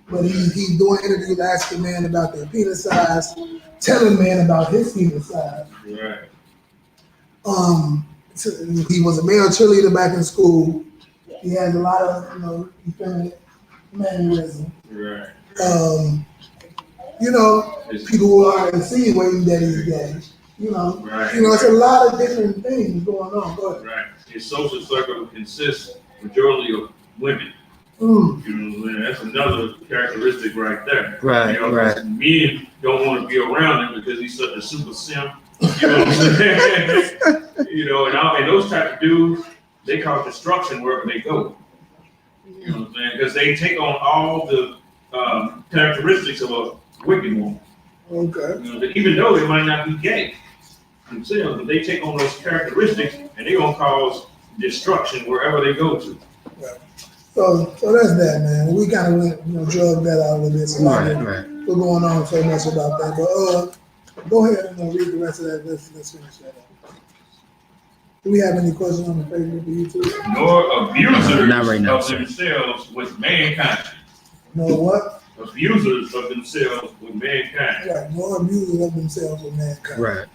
but he's doing interviews asking men about their penis size, telling men about his penis size. Right. He was a male cheerleader back in school. He has a lot of effeminate mannerism. Right. People who are insinuating that he's gay. Right. It's a lot of different things going on. Go ahead. Right. His social circle consists majority of women. Mm. You know what I'm saying? That's another characteristic right there. Right, You know, right. Men don't want to be around him because he's such a super simp. You know what I'm saying? And those type of dudes, they cause destruction wherever they go. You know what I'm saying? Because they take on all the characteristics of a wicked woman. Okay. Even though they might not be gay themselves, but they take on those characteristics and they're gonna cause destruction wherever they go to. So that's that, man. We kind of went, drug that out a little bit. So Right. we're going on so much about that. But go ahead and read the rest of that. Let's finish that up. Do we have any questions on the Facebook or YouTube? Nor abusers Not right now, of sir. themselves with mankind. No what? Abusers of themselves with mankind. Right. No abusers of themselves with mankind. Right.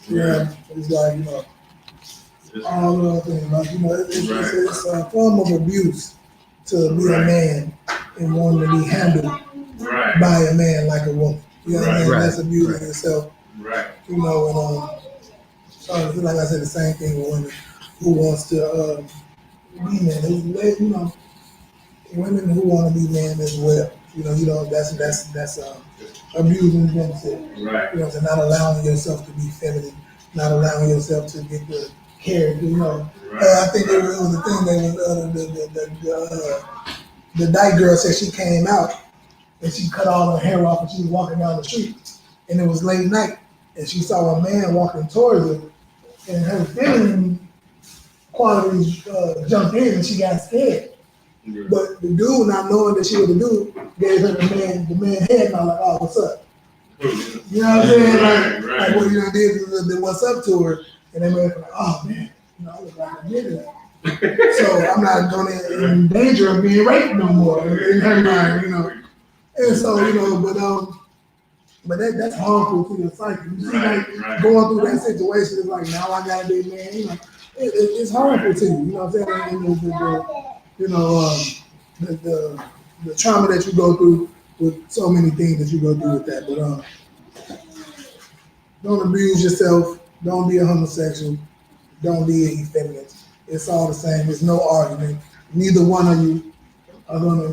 Yeah. It's like, all the other things. Like, it's a form of abuse to be a man and wanting to be handled Right. by a man like a woman. You know what I mean? Right. That's abusing yourself. Right. And like I said, the same thing with women who wants to be men. Women who want to be men as well. That's abusing themselves. Right. Not allowing yourself to be feminine, not allowing yourself to get the care. I think it was the thing that the dyke girl said she came out and she cut all her hair off and she was walking down the street and it was late night and she saw a man walking towards her and her feminine qualities jumped in and she got scared. But the dude, not knowing that she was the dude, gave her the man head and I'm like, oh, what's up? You know what I'm saying? Like what you done did is what's up to her, and they made her like, oh man, I look like I did that. So I'm not gonna in danger of being raped no more in her mind, And so, but that's harmful to your psyche. You see, like going through that situation, it's like now I gotta be a man. It's harmful to you. You know what I'm saying? The trauma that you go through with so many things that you go through with that. But don't abuse yourself. Don't be a homosexual. Don't be an effeminate. It's all the same. There's no argument. Neither one of you are going to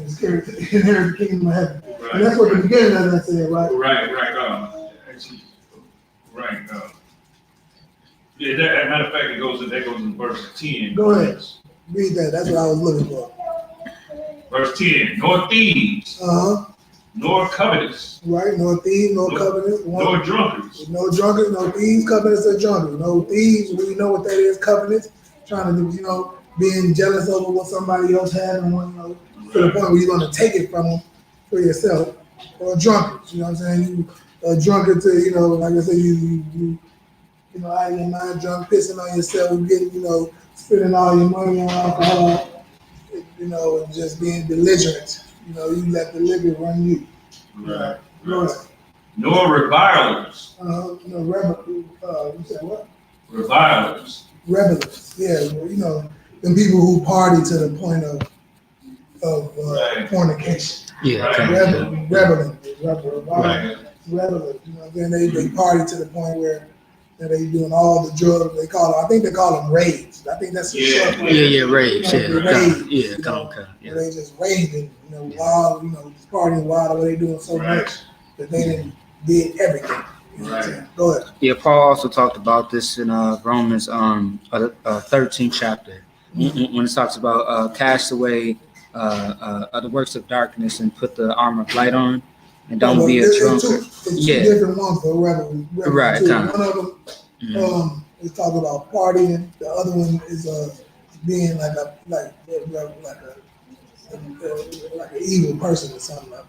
inherit the kingdom of heaven. Right. And that's what the beginning of that said, right? Right. Yeah, as a matter of fact, that goes in verse 10. Go ahead. Read that. That's what I was looking for. Verse 10, nor thieves, nor covetous, Right? No thieves, no covenants. nor drunkards, No drunkards, no thieves, covenants, or drunkards. No thieves, we know what that is, covenants. Trying to, being jealous over what somebody else had and to the point where you're going to take it from them for yourself. Or drunkards, you know what I'm saying? You a drunkard to, like I said, you out of your mind drunk, pissing on yourself, getting, spending all your money on alcohol, and just being belligerent. You let the liquor run you. right. Right. Nor revilers, You said what? revilers, Revelers. Yeah, them people who party to the point of Right. fornication. Yeah, Right. kind Reveling. Right. Reveling. You know, then they party to the point where they doing all the drugs. I think they call them raves. I think that's the Yeah. short yeah, way. yeah, rage, yeah, The kind raves, yeah, you kind know, of, where yeah. they just raving, wild, just partying wild, where they doing so Right. much that they didn't did everything. You know what I'm saying? Go ahead. Yeah, Paul also talked about this in Romans 13th chapter when it talks about cast away the works of darkness and put the armor of light on, and don't be a drunkard. It's two Yeah. different ones for reveling. Right, Too. kinda. One of them Mhm. is talking about partying. The other one is being like an evil person or something like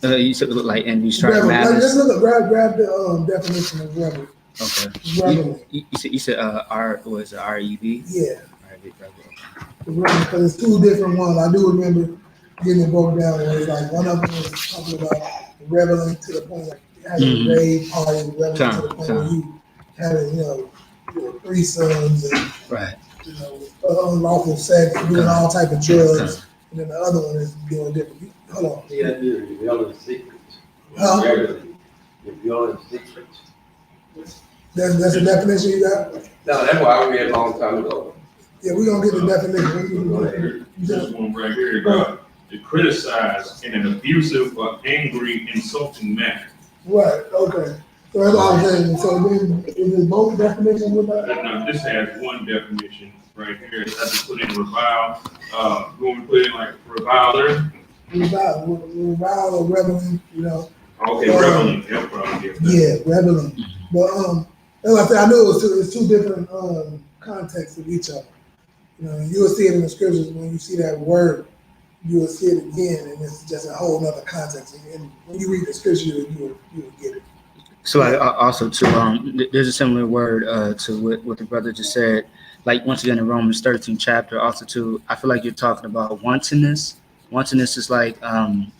that. You said like envy, strife, Revel. Let's malice. look at grab the definition of revel. Okay. Reveling. You said R was it REV? Yeah, REV, because it's two different ones. I do remember getting it broken down where it's like one of them was talking about reveling to the point like having Mhm. a rave party, reveling to the point where Come. you having three sons and Right. unlawful sex, doing Come. all type of drugs, Come. and then the other one is doing different. Hold on. Yeah, you're revealing secrets. Huh? Regularly. You're revealing secrets. That's a definition you got? No, that's what I read a long time ago. Yeah, we're gonna get the definition. Go ahead. This one right here, to criticize in an abusive or angry, insulting manner. Right, okay. So that's all I'm saying. So then, is it both definitions with that? Now, this has one definition right here. I just put in revile. You want me to put in like reviler? Revile or reveling, Okay, reveling. Yep, probably. Yeah, reveling. But as I said, I know it's two different contexts of each of them. You will see it in the scriptures when you see that word, you will see it again, and it's just a whole nother context. And when you read the scripture, you will get it. So I also too there's a similar word to what the brother just said. Like once again in Romans 13th chapter, also too, I feel like you're talking about wantonness. Wantonness is like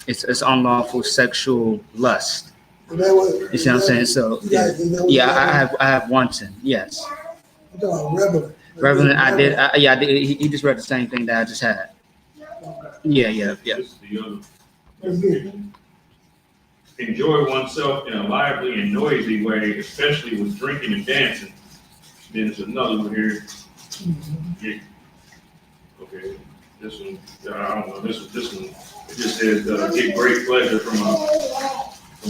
it's unlawful sexual lust. Is that what, You see what I'm saying? So yeah, I have wanton. Yes, I'm talking about reveling. Reverend, I did. He just read the same thing that I just had. Okay. Yeah. This is the other. Let's get it. Enjoy oneself in a lively and noisy way, especially with drinking and dancing. Then there's another one here. Yeah. Okay, this one, I don't know, this one, it just says, get great pleasure from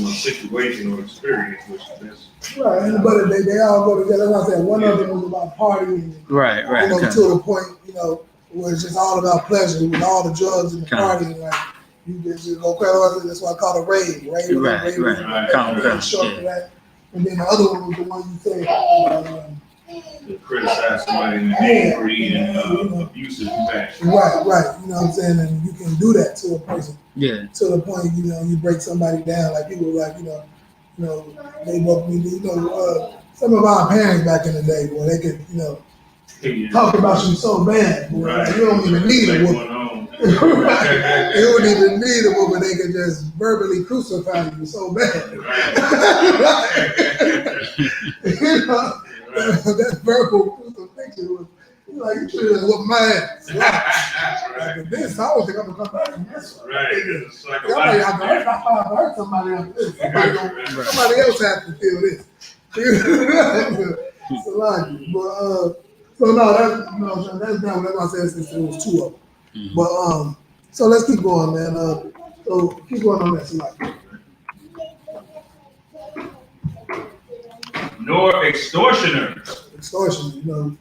a situation or experience, which is, Right, but they all go together. Like I said, one of them was about partying. Right. To a point, where it's just all about pleasure with all the drugs and the Okay. partying. Like you just go crazy. That's why I call it rave. Right. Come, Short for that. And then the other one was the one you said. to criticize somebody in an angry and abusive fashion. Right. You know what I'm saying? And you can do that to a person Yeah. to the point, you break somebody down. Like people were like, they woke me. Some of our parents back in the day, boy, they could, talk about you so bad, boy. Right. You don't even need a What's whooping. going on? Right. You don't even need a whooping. They could just verbally crucify you so bad. Right. That verbal crucifixion was like, you should have whooped my ass. Like this, I don't think I'm gonna come back from this one. Right, it's like a Y'all life. like, I hurt somebody else. Somebody else has to feel this. It's a lot. But so no, that's done. That's why I said since it was two of them. Mhm. But so let's keep going, man. So keep going on that slide. Nor extortioners. Extortion,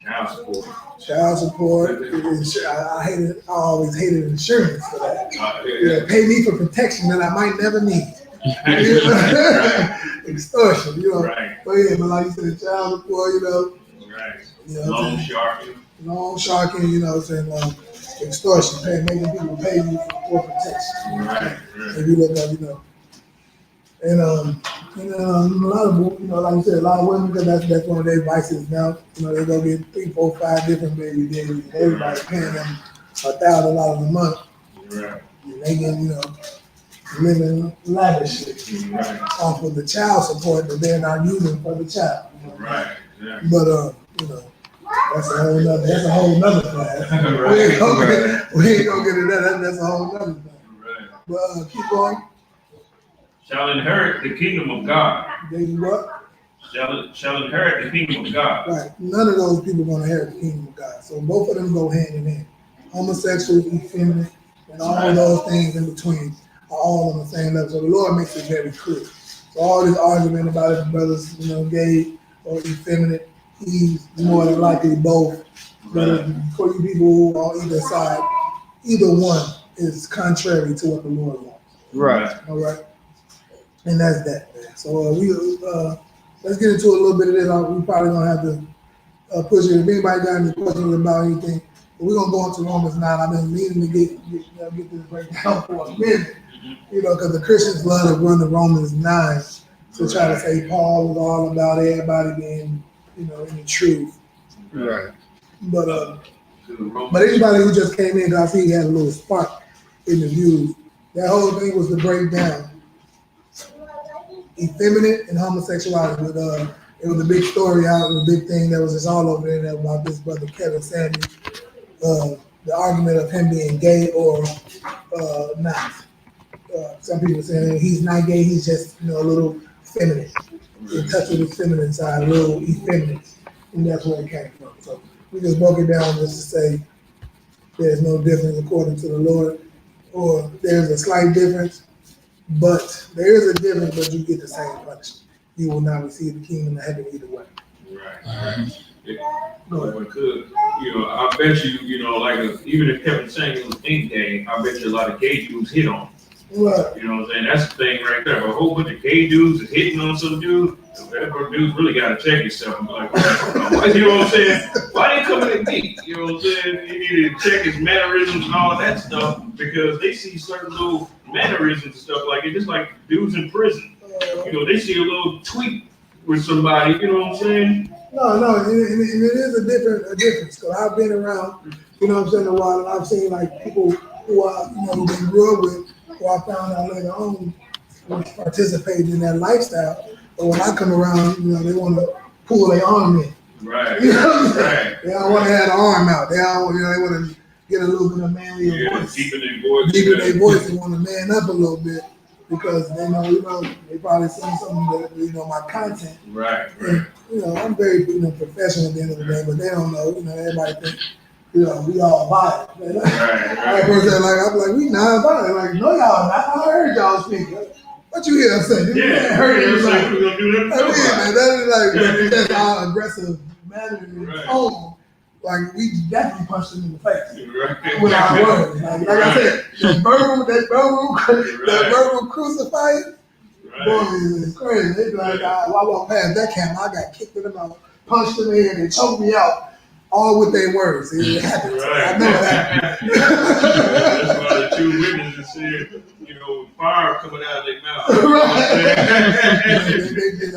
Child support. child support. I always hated insurance for that. Yeah. Pay me for protection that I might never need. Extortion, Right, But yeah, but like you said, child support, right. Loan Loan sharking. extortion, making people pay you for protection. Right, If you look up, and a lot of, like you said, a lot of women, because that's one of their vices now. They go get 3, 4, 5 different baby daddies, and everybody paying them $1,000 a month, right, and they get, living lavishly right, off of the child support that they're not using for the child. right, yeah. But that's a whole nother class. Right. We ain't gonna get into that. That's a whole nother thing. Right. But keep going. Shall inherit the kingdom of God. They do what? Shall inherit the kingdom of God. Right. None of those people are going to inherit the kingdom of God. So both of them go hand in hand. Homosexual, effeminate, and all those things in between are all on the same level. So the Lord makes it very clear. So all this argument about if the brother's, gay or effeminate, he's more than likely both. But for you people who are on either side, either one is contrary to what the Lord wants. Right. All right. And that's that, man. So let's get into a little bit of this. We probably gonna have to push it. If anybody got any questions about anything, we're gonna go into Romans 9. I've been meaning to get this breakdown for a minute, because the Christians love to run the Romans 9 to try to say Paul was all about everybody being, in the truth. Right. But anybody who just came in, I see he had a little spark in the views. That whole thing was to break down effeminate and homosexuality. But it was a big story out, a big thing that was just all over there about this brother Kevin Sandy, the argument of him being gay or not. Some people saying he's not gay, he's just a little feminine, in touch with his feminine side, a little effeminate, and that's where it came from. So we just broke it down just to say there's no difference according to the Lord, or there's a slight difference. But there is a difference, but you get the same punishment. You will not receive the kingdom of heaven either way. Right. Go ahead. Because, I bet you, even if Kevin Samuels ain't gay, I bet you a lot of gay dudes hit on him. Right. You know what I'm saying? That's the thing right there. If a whole bunch of gay dudes is hitting on some dude, that dude's really got to check yourself. Like, you know what I'm saying? Why they coming at me? You know what I'm saying? You need to check his mannerisms and all that stuff, because they see certain little mannerisms and stuff like it, just like dudes in prison. They see a little tweet with somebody, you know what I'm saying? No, and it is a difference. Because I've been around, a while, and I've seen like people who I, they grew up with, who I found out later on was participating in that lifestyle. But when I come around, they want to pull their arm in. Right. Right. They don't want to have the arm out. They don't, they want to get a little bit of manly voice. Deepen their voice. They want to man up a little bit because they know, they probably seen something that, my content. Right. And, I'm very, professional at the end of the day, but they don't know, everybody think, we all buy it. Right. I'm like, we not about it. Like, no, y'all not. I heard y'all speak. What you hear us say? Yeah. Heard it. Like, we're going to do that. That is that's our aggressive manner and tone. Like, we definitely punched them in the face with our words. Like I said, that verbal crucifying, boy, it's crazy. They be like, I walked past that camera, I got kicked in the mouth, punched in the head, and choked me out, all with their words. It happened. I know that. That's why the two witnesses said, fire coming out of their mouth.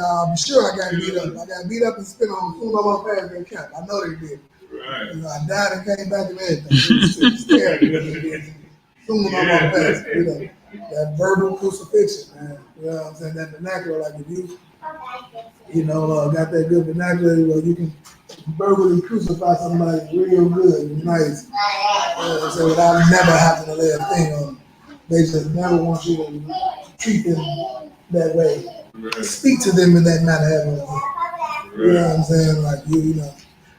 I'm sure I got beat up. I got beat up and spit on soon as I walked past that camp. I know they did. Right. I died and came back and everything. It was scary what they did. Soon as I walked past, that verbal crucifixion, man. You know what I'm saying? That vernacular, like if you, got that good vernacular, you can verbally crucify somebody real good and nice. So without never having to lay a thing on them. They just never want you to treat them that way. Right. Speak to them in that manner. You know what I'm saying? Like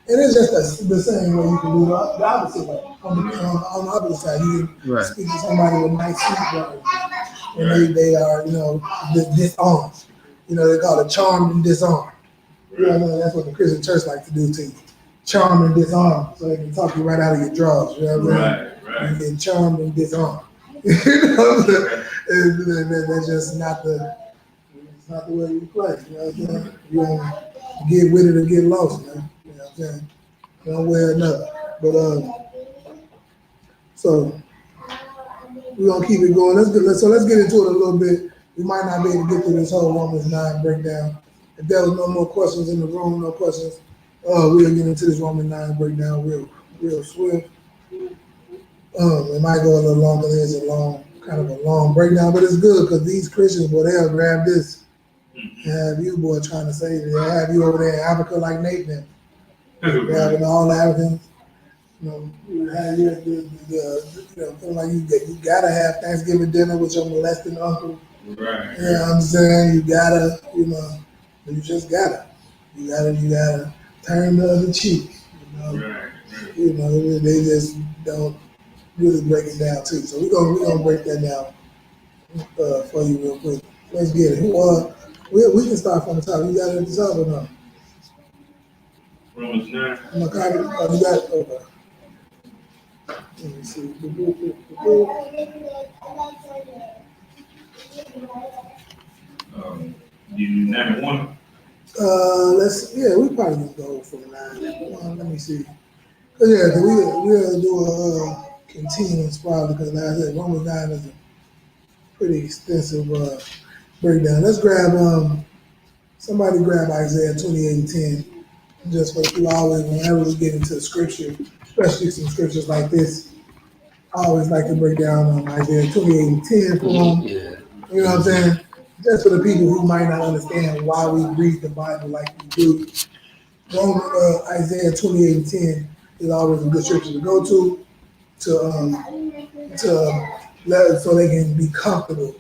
and it's just the same way you can do the opposite way. On the opposite side, you can speak to somebody with nice sweet words, and they are, disarmed. They call it charm and disarm. That's what the Christian church likes to do to you. Charm and disarm, so they can talk you right out of your drawers. You know what I'm saying? Right. You get charmed and disarmed. That's just not the way you play. You know what I'm saying? You want to get with it or get lost, man. You know what I'm saying? One way or another. But so we're gonna keep it going. Let's get into it a little bit. We might not be able to get through this whole Romans 9 breakdown. If there was no more questions in the room, no questions, we'll get into this Romans 9 breakdown real swift. It might go a little longer. There's a long breakdown, but it's good because these Christians, boy, they'll grab this and have you, boy, trying to say they'll have you over there in Africa like Nathan. Grabbing all Africans, You have feel like you gotta have Thanksgiving dinner with your molesting uncle. Right. You know what I'm saying? You gotta, you just gotta. You gotta turn the other cheek. Right. They just don't really break it down too. So we're gonna break that down for you real quick. Let's get it. We can start from the top. You got it at the top or no? Romans 9. I'm gonna copy. Oh, you got it? Okay. Let me see. You do 91. We probably gonna go for 9. Let me see. We'll do a continuous probably because like I said, Romans 9 is a pretty extensive breakdown. Let's grab somebody grab Isaiah 28:10. Just for you always, whenever we get into the scripture, especially some scriptures like this, I always like to break down Isaiah 28:10 for them. Yeah. You know what I'm saying? Just for the people who might not understand why we read the Bible like we do. Isaiah 28:10 is always a good scripture to go to so they can be comfortable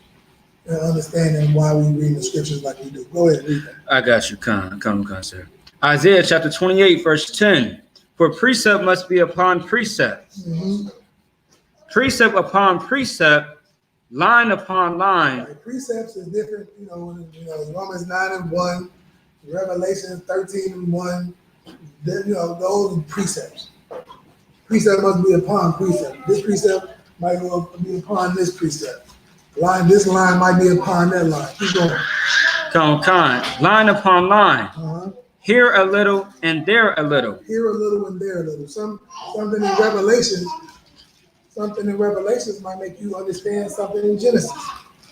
in understanding why we read the scriptures like we do. Go ahead, read that. I got you, Con, sir. Isaiah chapter 28, verse 10. For precept must be upon precept, precept upon precept, line upon line. Right. Precepts is different, Romans 9:1, Revelation 13:1. Those are precepts. Precept must be upon precept. This precept might be upon this precept. This line might be upon that line. Keep going. Con, line upon line. Uh-huh. Here a little and there a little. Here a little and there a little. Something in Revelation might make you understand something in Genesis.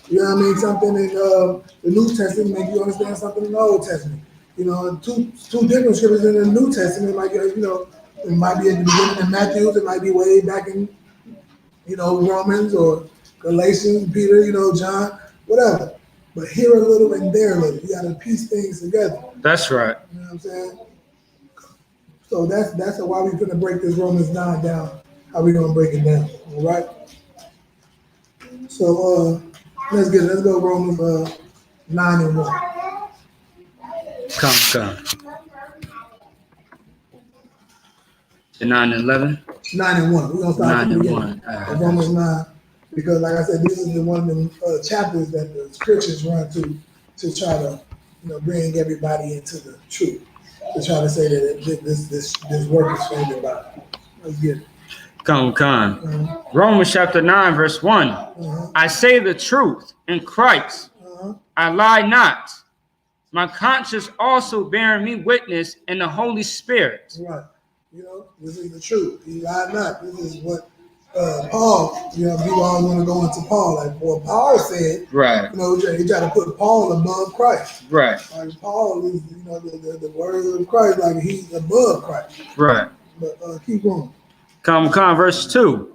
You know what I mean? Something in the New Testament make you understand something in the Old Testament. Two different scriptures in the New Testament might it might be at the beginning of Matthew, it might be way back in Romans or Galatians, Peter, John, whatever. But here a little and there a little. You got to piece things together. That's right. You know what I'm saying? So that's why we're gonna break this Romans 9 down. How we gonna break it down? All right. So let's go Romans 9:1. Come. The 9 and 11. 9:1. We're gonna start 9 from the and beginning 1. of Romans 9 because, like I said, this is one of the chapters that the scriptures run to try to bring everybody into the truth. To try to say that this work is founded by. Let's get it. Come. Romans chapter 9, verse 1. I say the truth in Christ. I lie not. My conscience also bearing me witness in the Holy Spirit. Right. This is the truth. He lied not. This is what Paul, people always want to go into Paul. Like what Paul said, Right. He tried to put Paul above Christ. Right. Like Paul is, the word of Christ, like he's above Christ. Right. But keep going. Come, verse 2.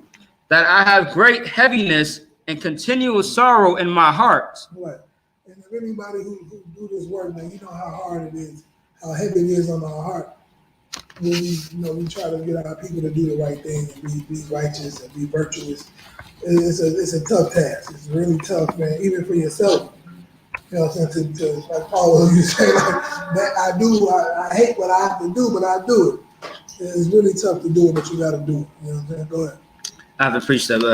That I have great heaviness and continual sorrow in my heart. Right. And if anybody who do this work, man, you know how hard it is, how heavy it is on our heart. We try to get our people to do the right thing and be righteous and be virtuous. It's a tough task. It's really tough, man, even for yourself. To like Paul, you say like that. I hate what I have to do, but I do it. It's really tough to do it, but you got to do it. You know what I'm saying? Go ahead. I have a precept.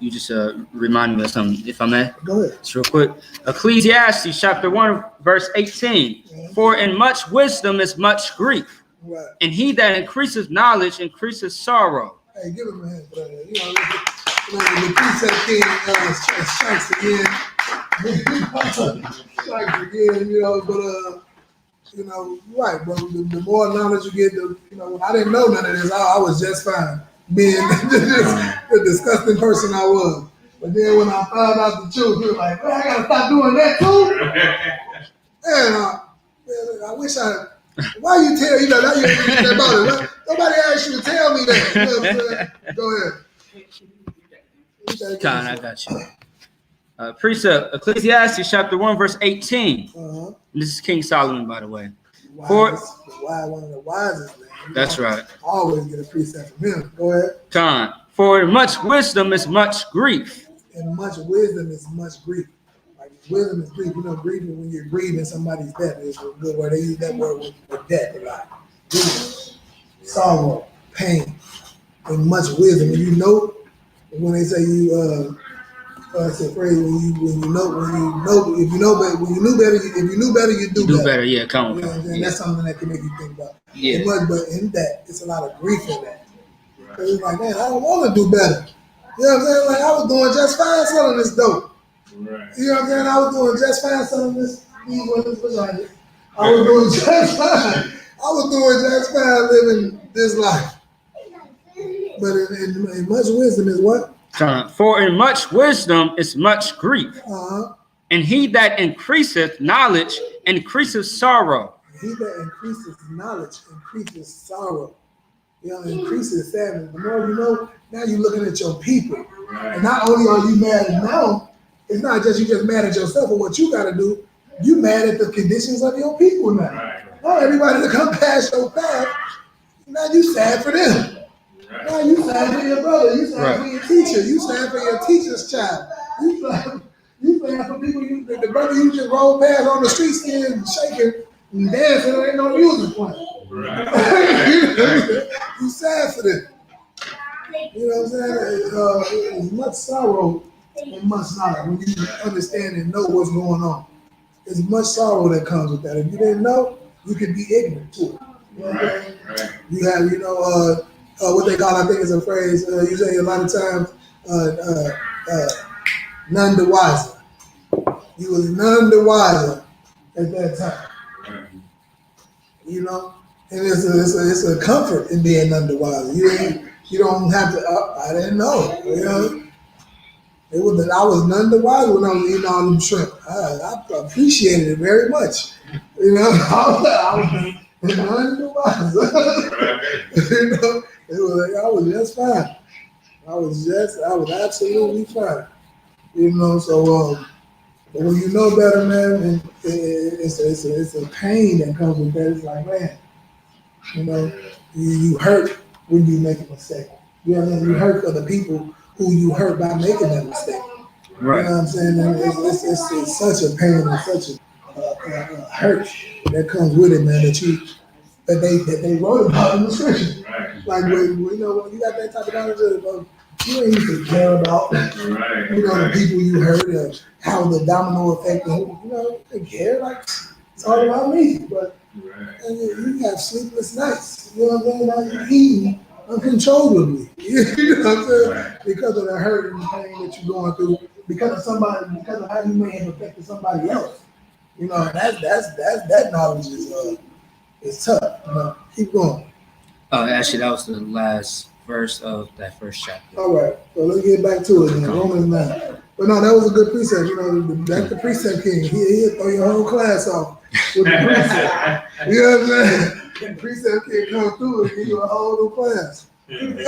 You just reminded me of something, if I may. Go ahead. Just real quick. Ecclesiastes chapter 1, verse 18. For in much wisdom is much grief. Right. And he that increases knowledge increases sorrow. Hey, give him a hand for that. The precept king strikes again. Strikes again, but right, bro. The more knowledge you get, I didn't know none of this. I was just fine being the disgusting person I was. But then when I found out the truth, it was like, man, I gotta stop doing that too. And I wish why you tell now you ain't about it. Nobody asked you to tell me that. You know what I'm saying? Go ahead. Con, I got you. Precept, Ecclesiastes chapter 1, verse 18. This is King Solomon, by the way. One of the wisest, man. That's right. Always get a precept from him. Go ahead. Con. For much wisdom is much grief. And much wisdom is much grief. Like wisdom is grief. You know, grieving when you're grieving somebody's death is a good word. They use that word with death a lot. Grief, sorrow, pain, and much wisdom. And you know, when they say it's a phrase when you knew better, you do better. better. Yeah, come on. You know what I'm saying? Yeah. That's something that can make you think about. Yeah. But in that, it's a lot of grief in that. Cause it's like, man, I don't want to do better. You know what I'm saying? Like I was doing just fine selling this dope. Right. You know what I'm saying? I was doing just fine selling these women's vaginas. I was doing just fine. I was doing just fine living this life. But in much wisdom is what? Con. For in much wisdom is much grief. And he that increaseth knowledge increaseth sorrow. He that increases knowledge increases sorrow. You know, increases sadness. The more you know, now you're looking at your people. And not only are you mad now, it's not just you just mad at yourself or what you got to do. You mad at the conditions of your people now. Right. Not everybody to come past your path. Now you sad for them. Right. Now you sad for your brother. You sad for your teacher. You sad for your teacher's child. You sad for people. The brother you just roll past on the street, still shaking and dancing. There ain't no music playing. Right. You sad for them. You know what I'm saying? It's much sorrow and much knowledge when you understand and know what's going on. There's much sorrow that comes with that. If you didn't know, you could be ignorant to it. You know what I'm saying? Right. You have, what they call, I think it's a phrase, you say a lot of times, none the wiser. You was none the wiser at that time. Right. You know? And it's a comfort in being none the wiser. You don't have to, I didn't know. You know? I was none the wiser when I was eating all them shrimp. I appreciated it very much. You know? I was none the wiser. You know? It was like, I was just fine. I was absolutely fine. You know, so but when you know better, man, and it's a pain that comes with that. It's like, man, you know, you hurt when you make a mistake. You know what I mean? You hurt for the people who you hurt by making that mistake. Right. You know what I'm saying? And it's such a pain and such a hurt that comes with it, man, that they wrote about in the scripture. Right. Like when you got that type of knowledge, you ain't even care about Right. the people you hurt, how the domino effect, you don't care. Like it's all about me. But and you have sleepless nights. You know what I'm saying? Now you're eating uncontrollably. You know what I'm saying? Right. Because of the hurt and the pain that you're going through, because of how you may have affected somebody else. You know, that knowledge is tough. You know, keep going. Actually, that was the last verse of that first chapter. All right, so let's get back to it. Then. Romans 9. But no, that was a good precept. You know, that's the precept king. He'll throw your whole class off with the precept. You know what I'm saying? The precept king come through and give you a whole new class. It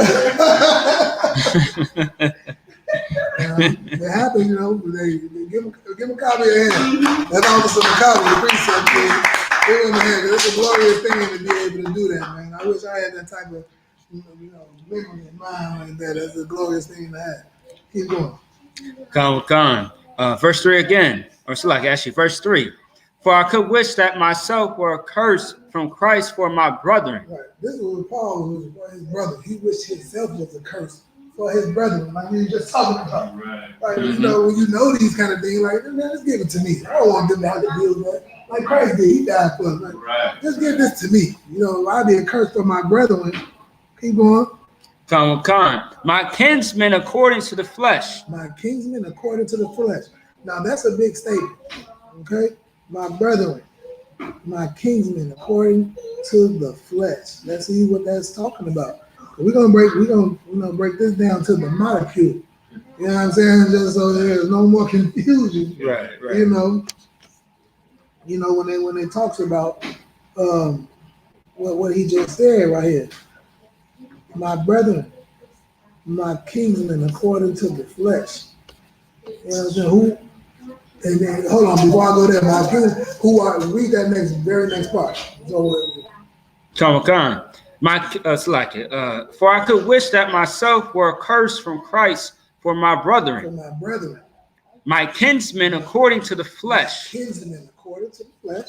happens, you know. They give him a copy of him. That's officer a copy of the precept king. Give him a hand. It's a glorious thing to be able to do that, man. I wish I had that type of memory in mind like that. That's a glorious thing to have. Keep going. Verse 3 again, or it's like actually verse 3. For I could wish that myself were accursed from Christ for my brethren. Right. This is what Paul was for his brother. He wished himself was a curse for his brethren, like we were just talking about. Right. Like, you know, when you know these kind of things, like, man, just give it to me. I don't want them to have to deal with that. Like Christ did, he died for us. Like, Right. just give this to me. You know, I'll be a curse for my brethren. Keep going. My kinsmen according to the flesh. My kinsmen according to the flesh. Now that's a big statement. Okay? My brethren, my kinsmen according to the flesh. Let's see what that's talking about. We're gonna break this down to the molecule. You know what I'm saying? Just so there's no more confusion. Right. You know when it talks about what he just said right here. My brethren, my kinsmen according to the flesh. You know what I'm saying? And then, hold on, before I go there, my kids, read that very next part. So, Come. For I could wish that myself were cursed from Christ for my for brethren, my brethren, my kinsmen according to the flesh. kinsmen according to the flesh,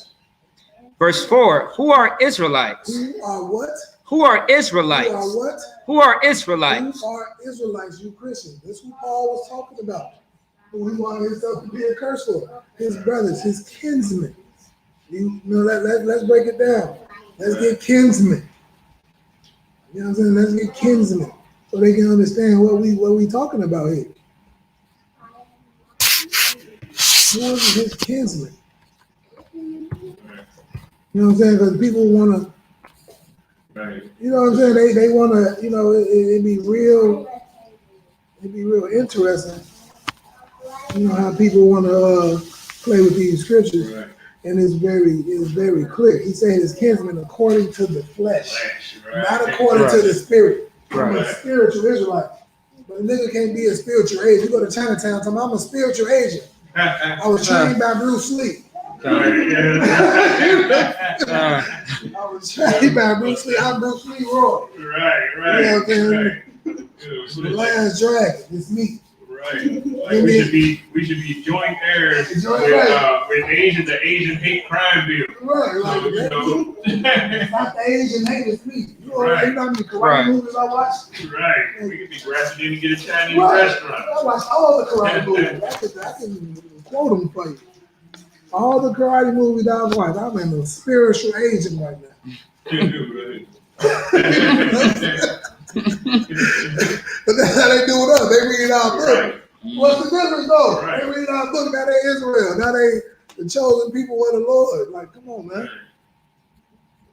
Verse 4, who are Israelites? who are what? Who are Who Israelites? are what? Who are Israelites? Who are Israelites, you Christians? This is who Paul was talking about. Who he wanted himself to be a curse for. His brothers, his kinsmen. Let's break it down. Let's get kinsmen. You know what I'm saying? Let's get kinsmen so they can understand what we talking about here. Who is his kinsmen? You know what I'm saying? Because people want to, Right. you know what I'm saying? They want to, it'd be real interesting. You know how people want to play with these scriptures, Right. and it's very clear. He said his kinsmen according to the flesh, Flash, right. not according to the spirit. I'm a Right. spiritual Israelite, but a nigga can't be a spiritual agent. You go to Chinatown, tell me I'm a spiritual agent. I was trained by Bruce Lee. I was trained by Bruce Lee. I'm Bruce Lee Roy. Right. You know what I'm saying? Right. The Last Dragon. It's me. Right. Like we should be joint heirs with the Asian hate crime bill. Right, So, like you know. not the Asian name, it's me. You know, Right. you know how many karate Right. movies I watch? Right. We could be grasping in to get a Chinese Right. restaurant. I watch all the karate movies. I can quote them for you. All the karate movies I watch, I'm in a spiritual agent right now. But that's how they do with us. They read our book. Right. What's the difference though? Right. They read our book. Now they Israel. Now they the chosen people of the Lord. Like, come on, man.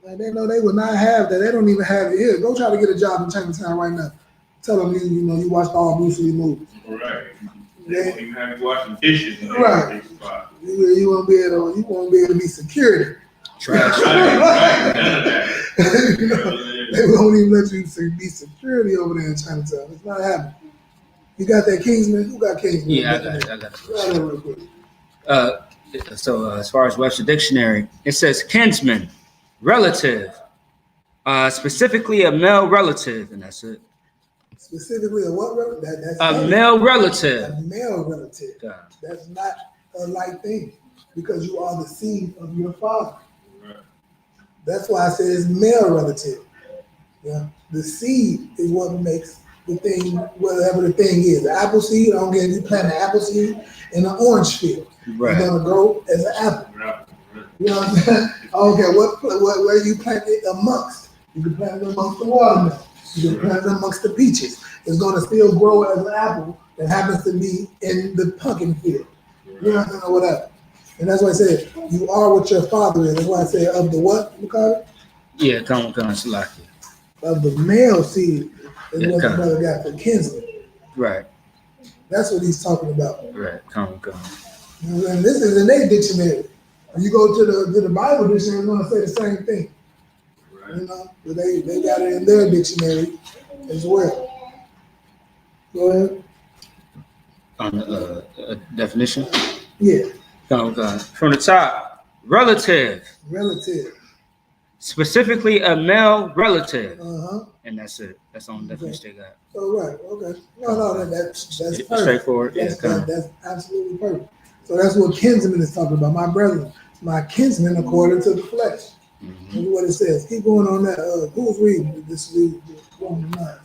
Like, they know they would not have that. They don't even have it here. Go try to get a job in Chinatown right now. Tell them you watched all Bruce Lee movies. Right. They won't even have you washing dishes. In Right. spot. You won't be able to be security. Trash. Right. None of that. You know, they won't even let you be security over there in Chinatown. It's not happening. You got that Kingsman? Who got Kingsman? Yeah, I got it. Grab it real quick. So as far as Webster Dictionary, it says kinsman, relative, specifically a male relative, and that's it. Specifically, a what relative? That's A male relative. A male relative. Yeah. That's not a light thing because you are the seed of your father. Right. That's why I say it's male relative. Yeah, the seed is what makes the thing, whatever the thing is. The apple seed, I don't care if you plant an apple seed in an orange field. Right. It's gonna grow as an apple. Right. You know what I'm saying? I don't care where you plant it amongst. You can plant it amongst the watermelon. You can plant it amongst the peaches. It's gonna still grow as an apple that happens to be in the pumpkin field. You know what I'm saying, or whatever. And that's why I said you are what your father is. That's why I say of the what you call it? Yeah, come on, Salaki. Of the male seed is Yeah, what the come. brother got for kinsman. Right, That's what he's talking about. right, come. And this is in their dictionary. When you go to the Bible dictionary, it's gonna say the same thing. You know, but they got it in their dictionary as well. Go ahead. On the definition, Yeah, come. From the top, relative, relative. specifically a male relative, Uh-huh. and that's it. That's on the definition they got. Oh, right, okay. No, that's perfect. Straightforward. Yeah, That's, come. that's absolutely perfect. So that's what kinsman is talking about. My brethren, my kinsman according to the flesh. Mhm. That's what it says. Keep going on that. Who's reading this? Woman of mine.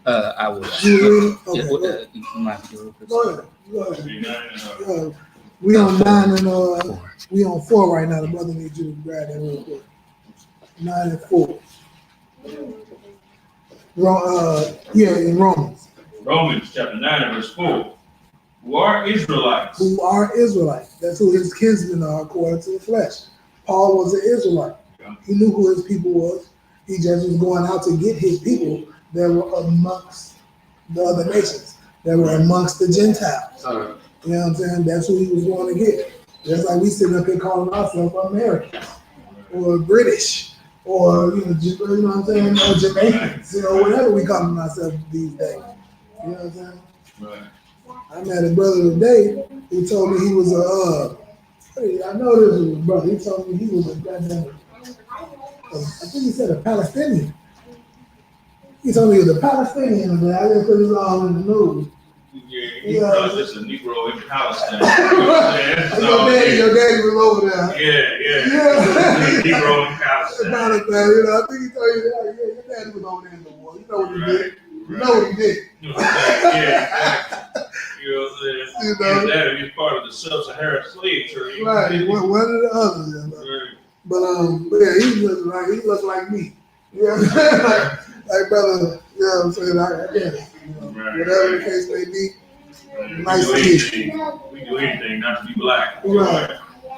I will. You reading? Okay, Yeah, go ahead. you might have to do it real quick. Go ahead. Go ahead. 39 We on 9 and we on 4 right now. The brother needs you to grab that real quick. 9 and 4. In Romans. Romans chapter 9 and verse 4. Who are Israelites? Who are Israelites? That's who his kinsmen are according to the flesh. Paul was an Israelite. He knew who his people was. He just was going out to get his people that were amongst the other nations, that were amongst the Gentiles. You know what I'm saying? That's who he was going to get. Just like we sitting up here calling ourselves Americans or British or you know what I'm saying, or Jamaicans, whatever we calling ourselves these days. You know what I'm saying? Right. I met a brother today. He told me he was I know this was his brother. He told me he was a goddamn, I think he said a Palestinian. He told me he was a Palestinian, but I didn't put it all in the news. Yeah, he was just a Negro in Palestine. You know what I'm saying? That's Your all it daddy, is. your daddy was over there. Yeah. Negro in In Palestine. Palestine, you know, I think he told you that. Yeah, your daddy was over there in the war. You know what he did. You know what he did. You know what I'm saying? Yeah, exactly. You know what I'm saying? You know. Either that or he's part of the sub-Saharan slave trade. Right, one of the others. You know. Right. But yeah, he looked like me. Yeah, like brother. You know what I'm saying? Right. Whatever the case may be. We Nice do kid. anything. We do anything not to be black. Right.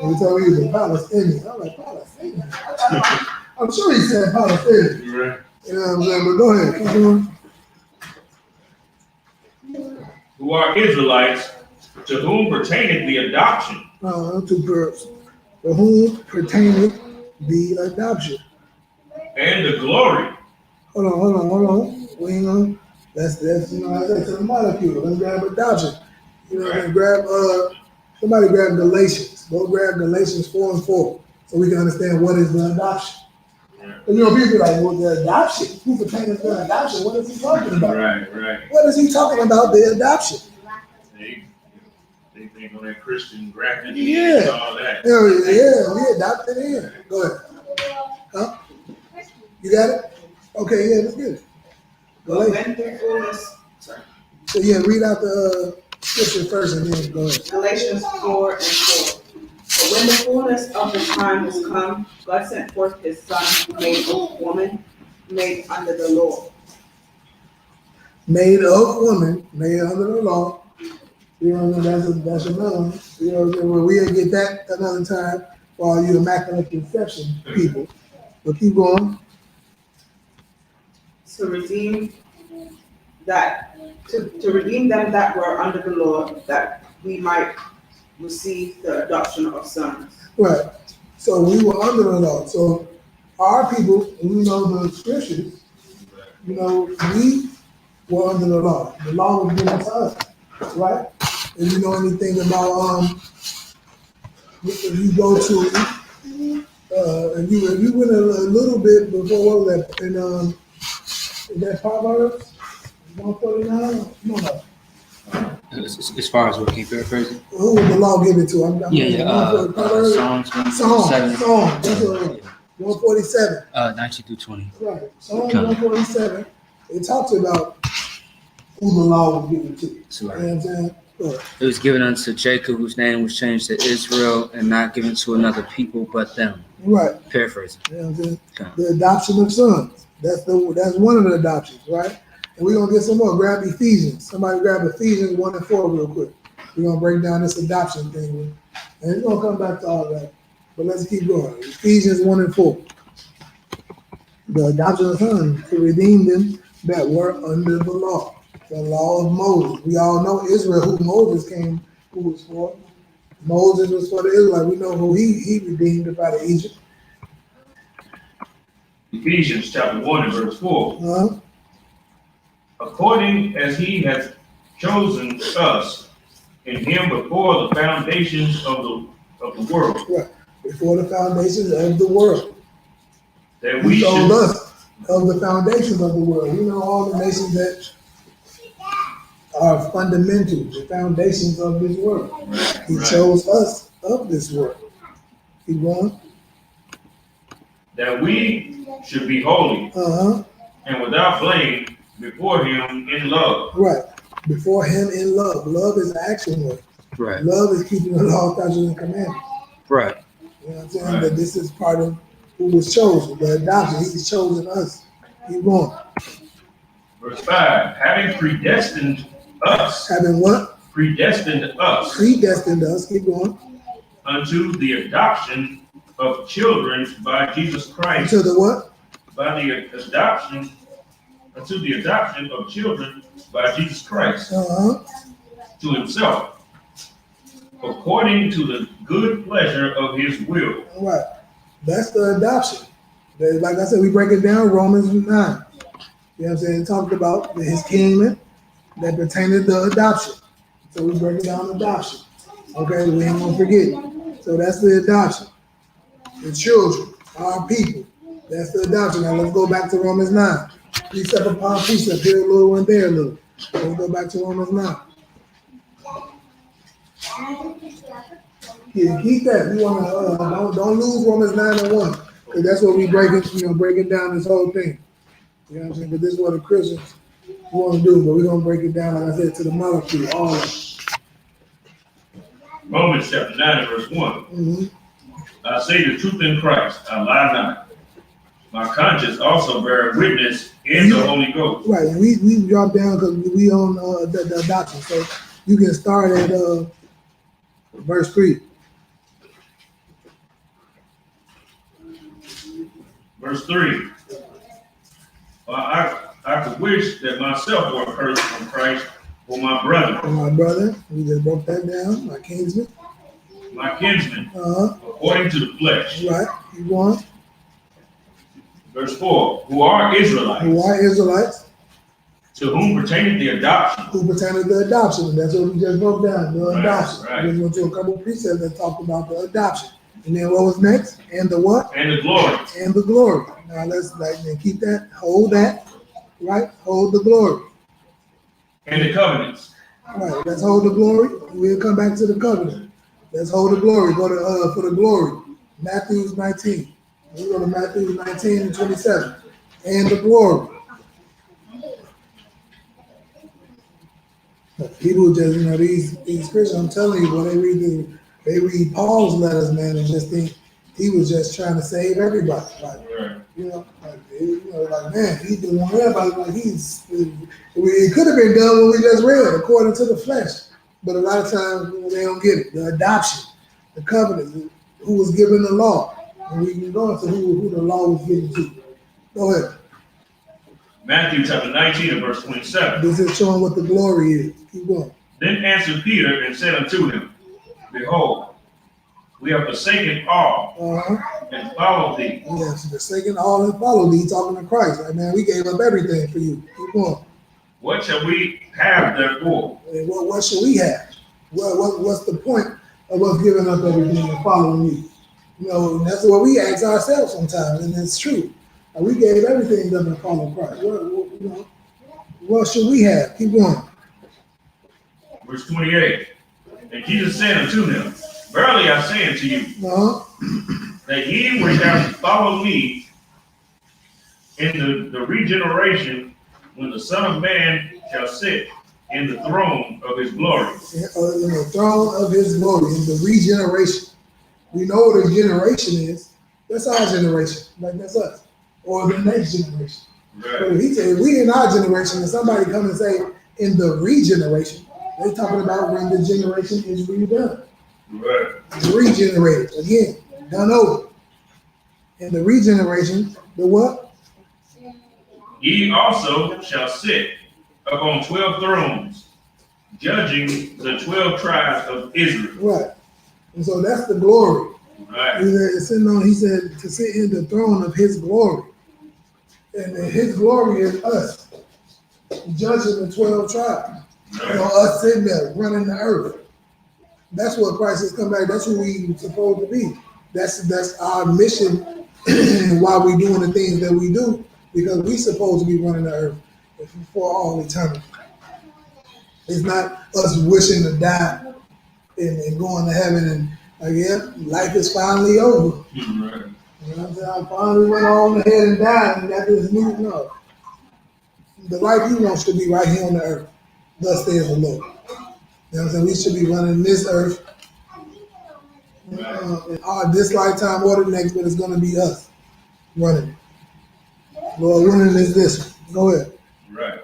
And he told me he was a Palestinian. I'm like, Palestinian? I'm sure he said Palestinian. Right. You know what I'm saying? But go ahead, keep going. Who are Israelites, to whom pertaineth the adoption Two girls. For whom pertaineth the adoption. and the glory. Hold on. We ain't gonna, that's, you know, that's a molecule. Let's grab adoption. You know, let's grab, somebody grab Galatians. Go grab Galatians 4:4 so we can understand what is the adoption. And you know, people are like, well, the adoption, who pertains to the adoption? What is he talking about? Right. What is he talking about, the adoption? They think on that Christian grafted Yeah. and all that. Yeah, we adopted in. Go ahead. Huh? You got it? Okay, yeah, that's good. But Galatians. when the fullness, sorry, So yeah, read out the scripture first and then go ahead. Galatians 4:4. But when the fullness of the time was come, God sent forth his son, made of woman, made under the law. Made of woman, made under the law. You know, that's another one. You know, we'll get that another time for all you immaculate conception people. But keep going. To redeem them that were under the law, that we might receive the adoption of sons. Right. So we were under the law. So our people, we know the scriptures, you know, we were under the law. The law was given to us, right? If you know anything about if you go to if you went a little bit before, what was that in that Proverbs 149? No. As far as what can you paraphrase it? Who was the law given to? Proverbs? Psalms Psalm. 147. That's what it is. 147. 19 through 20. Right. Psalm 147. It talks about who the law was given to. You know what I'm saying? It was given unto Jacob, whose name was changed to Israel, and not given to another people but them. Right. Paraphrasing. You know what I'm saying? Okay. The adoption of sons. That's one of the adoptions, right? And we're gonna get some more. Grab Ephesians. Somebody grab Ephesians 1:4 real quick. We're gonna break down this adoption thing. And it's gonna come back to all that. But let's keep going. Ephesians 1:4. The adoption of sons to redeem them that were under the law. The law of Moses. We all know Israel, who Moses came, who was for. Moses was for the Israelites. We know who he redeemed up out of Egypt. Ephesians chapter 1 and verse 4. According as he hath chosen us in him before the foundations of the world. Right. Before the foundations of the world. That He we told should us of the foundations of the world. We know all the nations that are fundamental, the foundations of this world. He chose us of this world. Keep going. that we should be holy and without blame before him in love. Right. Before him in love. Love is an action word. Right. Love is keeping the law, statutes, and commandments. Right. You know what I'm saying? But this is part of who was chosen, the adoption. He's chosen us. Keep going. Verse 5, having predestined us. Having what? Predestined us. Predestined us. Keep going. Unto the adoption of children by Jesus Christ. Unto the what? By the adoption, unto the adoption of children by Jesus Christ to himself, according to the good pleasure of his will. All right. That's the adoption. Like I said, we break it down, Romans 9. You know what I'm saying? It talked about his kingdom that pertained to adoption. So we break it down adoption. Okay, we ain't gonna forget. So that's the adoption. The children, our people. That's the adoption. Now let's go back to Romans 9. Precept upon precept, here a little and there a little. Let's go back to Romans 9. Yeah, keep that. You wanna don't lose Romans 9 and 1. Because that's what we breaking down this whole thing. You know what I'm saying? Because this is what the Christians want to do, but we're gonna break it down, like I said, to the molecule, all of it. Romans chapter 9 and verse 1. Mm-hmm. I say the truth in Christ, I lie not. My conscience also bear witness in the Holy Ghost. Right, and we drop down because we on the adoption. So you can start at verse 3. Verse 3. I could wish that myself were cursed from Christ for my brother, For my brother, we just broke that down. My kinsman. my kinsman, Uh-huh. according to the flesh. Right. Keep going. Verse 4. Who are Israelites, Who are Israelites? to whom pertaineth the adoption. Who pertain to the adoption. And that's what we just broke down. The Right, adoption. right. We went to a couple of precepts that talked about the adoption. And then what was next? And the what? And the glory. And the glory. Now let's keep that, hold that, right? Hold the glory. And the covenants. Right, let's hold the glory. We'll come back to the covenant. Let's hold the glory. Go to for the glory. Matthew 19. We go to Matthew 19 and 27. And the glory. People just, these Christians, I'm telling you, when they read Paul's letters, man, and just think he was just trying to save everybody. Like, Right. man, he didn't want everybody, it could have been done when we just read, according to the flesh. But a lot of times, they don't get it. The adoption, the covenant, who was given the law. And we can go into who the law was given to. Go ahead. Matthew chapter 19 and verse 27. This is showing what the glory is. Keep going. Then answered Peter and said unto him, Behold, we have forsaken all Uh-huh. and followed thee. Yes, forsaken all and follow thee, talking to Christ. Like, man, we gave up everything for you. Keep going. What shall we have therefore? And what should we have? What's the point of us giving up everything and following you? That's what we ask ourselves sometimes, and it's true. We gave everything up and followed Christ. What should we have? Keep going. Verse 28. And Jesus said unto him, Verily I say unto you, Uh-huh. that ye which have followed me in the regeneration, when the Son of Man shall sit in the throne of his glory. In the throne of his glory, in the regeneration. We know what a generation is. That's our generation. Like, that's us. Or the next generation. Right. So he said, we in our generation, and somebody come and say, in the regeneration, they're talking about when the generation is redone. Right. It's regenerated. Again, done over. In the regeneration, the what? Ye also shall sit upon 12 thrones, judging the 12 tribes of Israel. Right. And so that's the glory. Right. He said to sit in the throne of his glory. And his glory is us, judging the 12 tribes. Right. Us sitting there running the earth. That's what Christ has come back. That's who we supposed to be. That's our mission and why we're doing the things that we do, because we supposed to be running the earth for all eternity. It's not us wishing to die and going to heaven and life is finally over. Right. You know what I'm saying? I finally went on ahead and died and got this new. No. The life he wants to be right here on the earth. Thus says the Lord. You know what I'm saying? We should be running this earth in this lifetime or the next, but it's going to be us running it. Lord, winning is this. Go ahead. Right.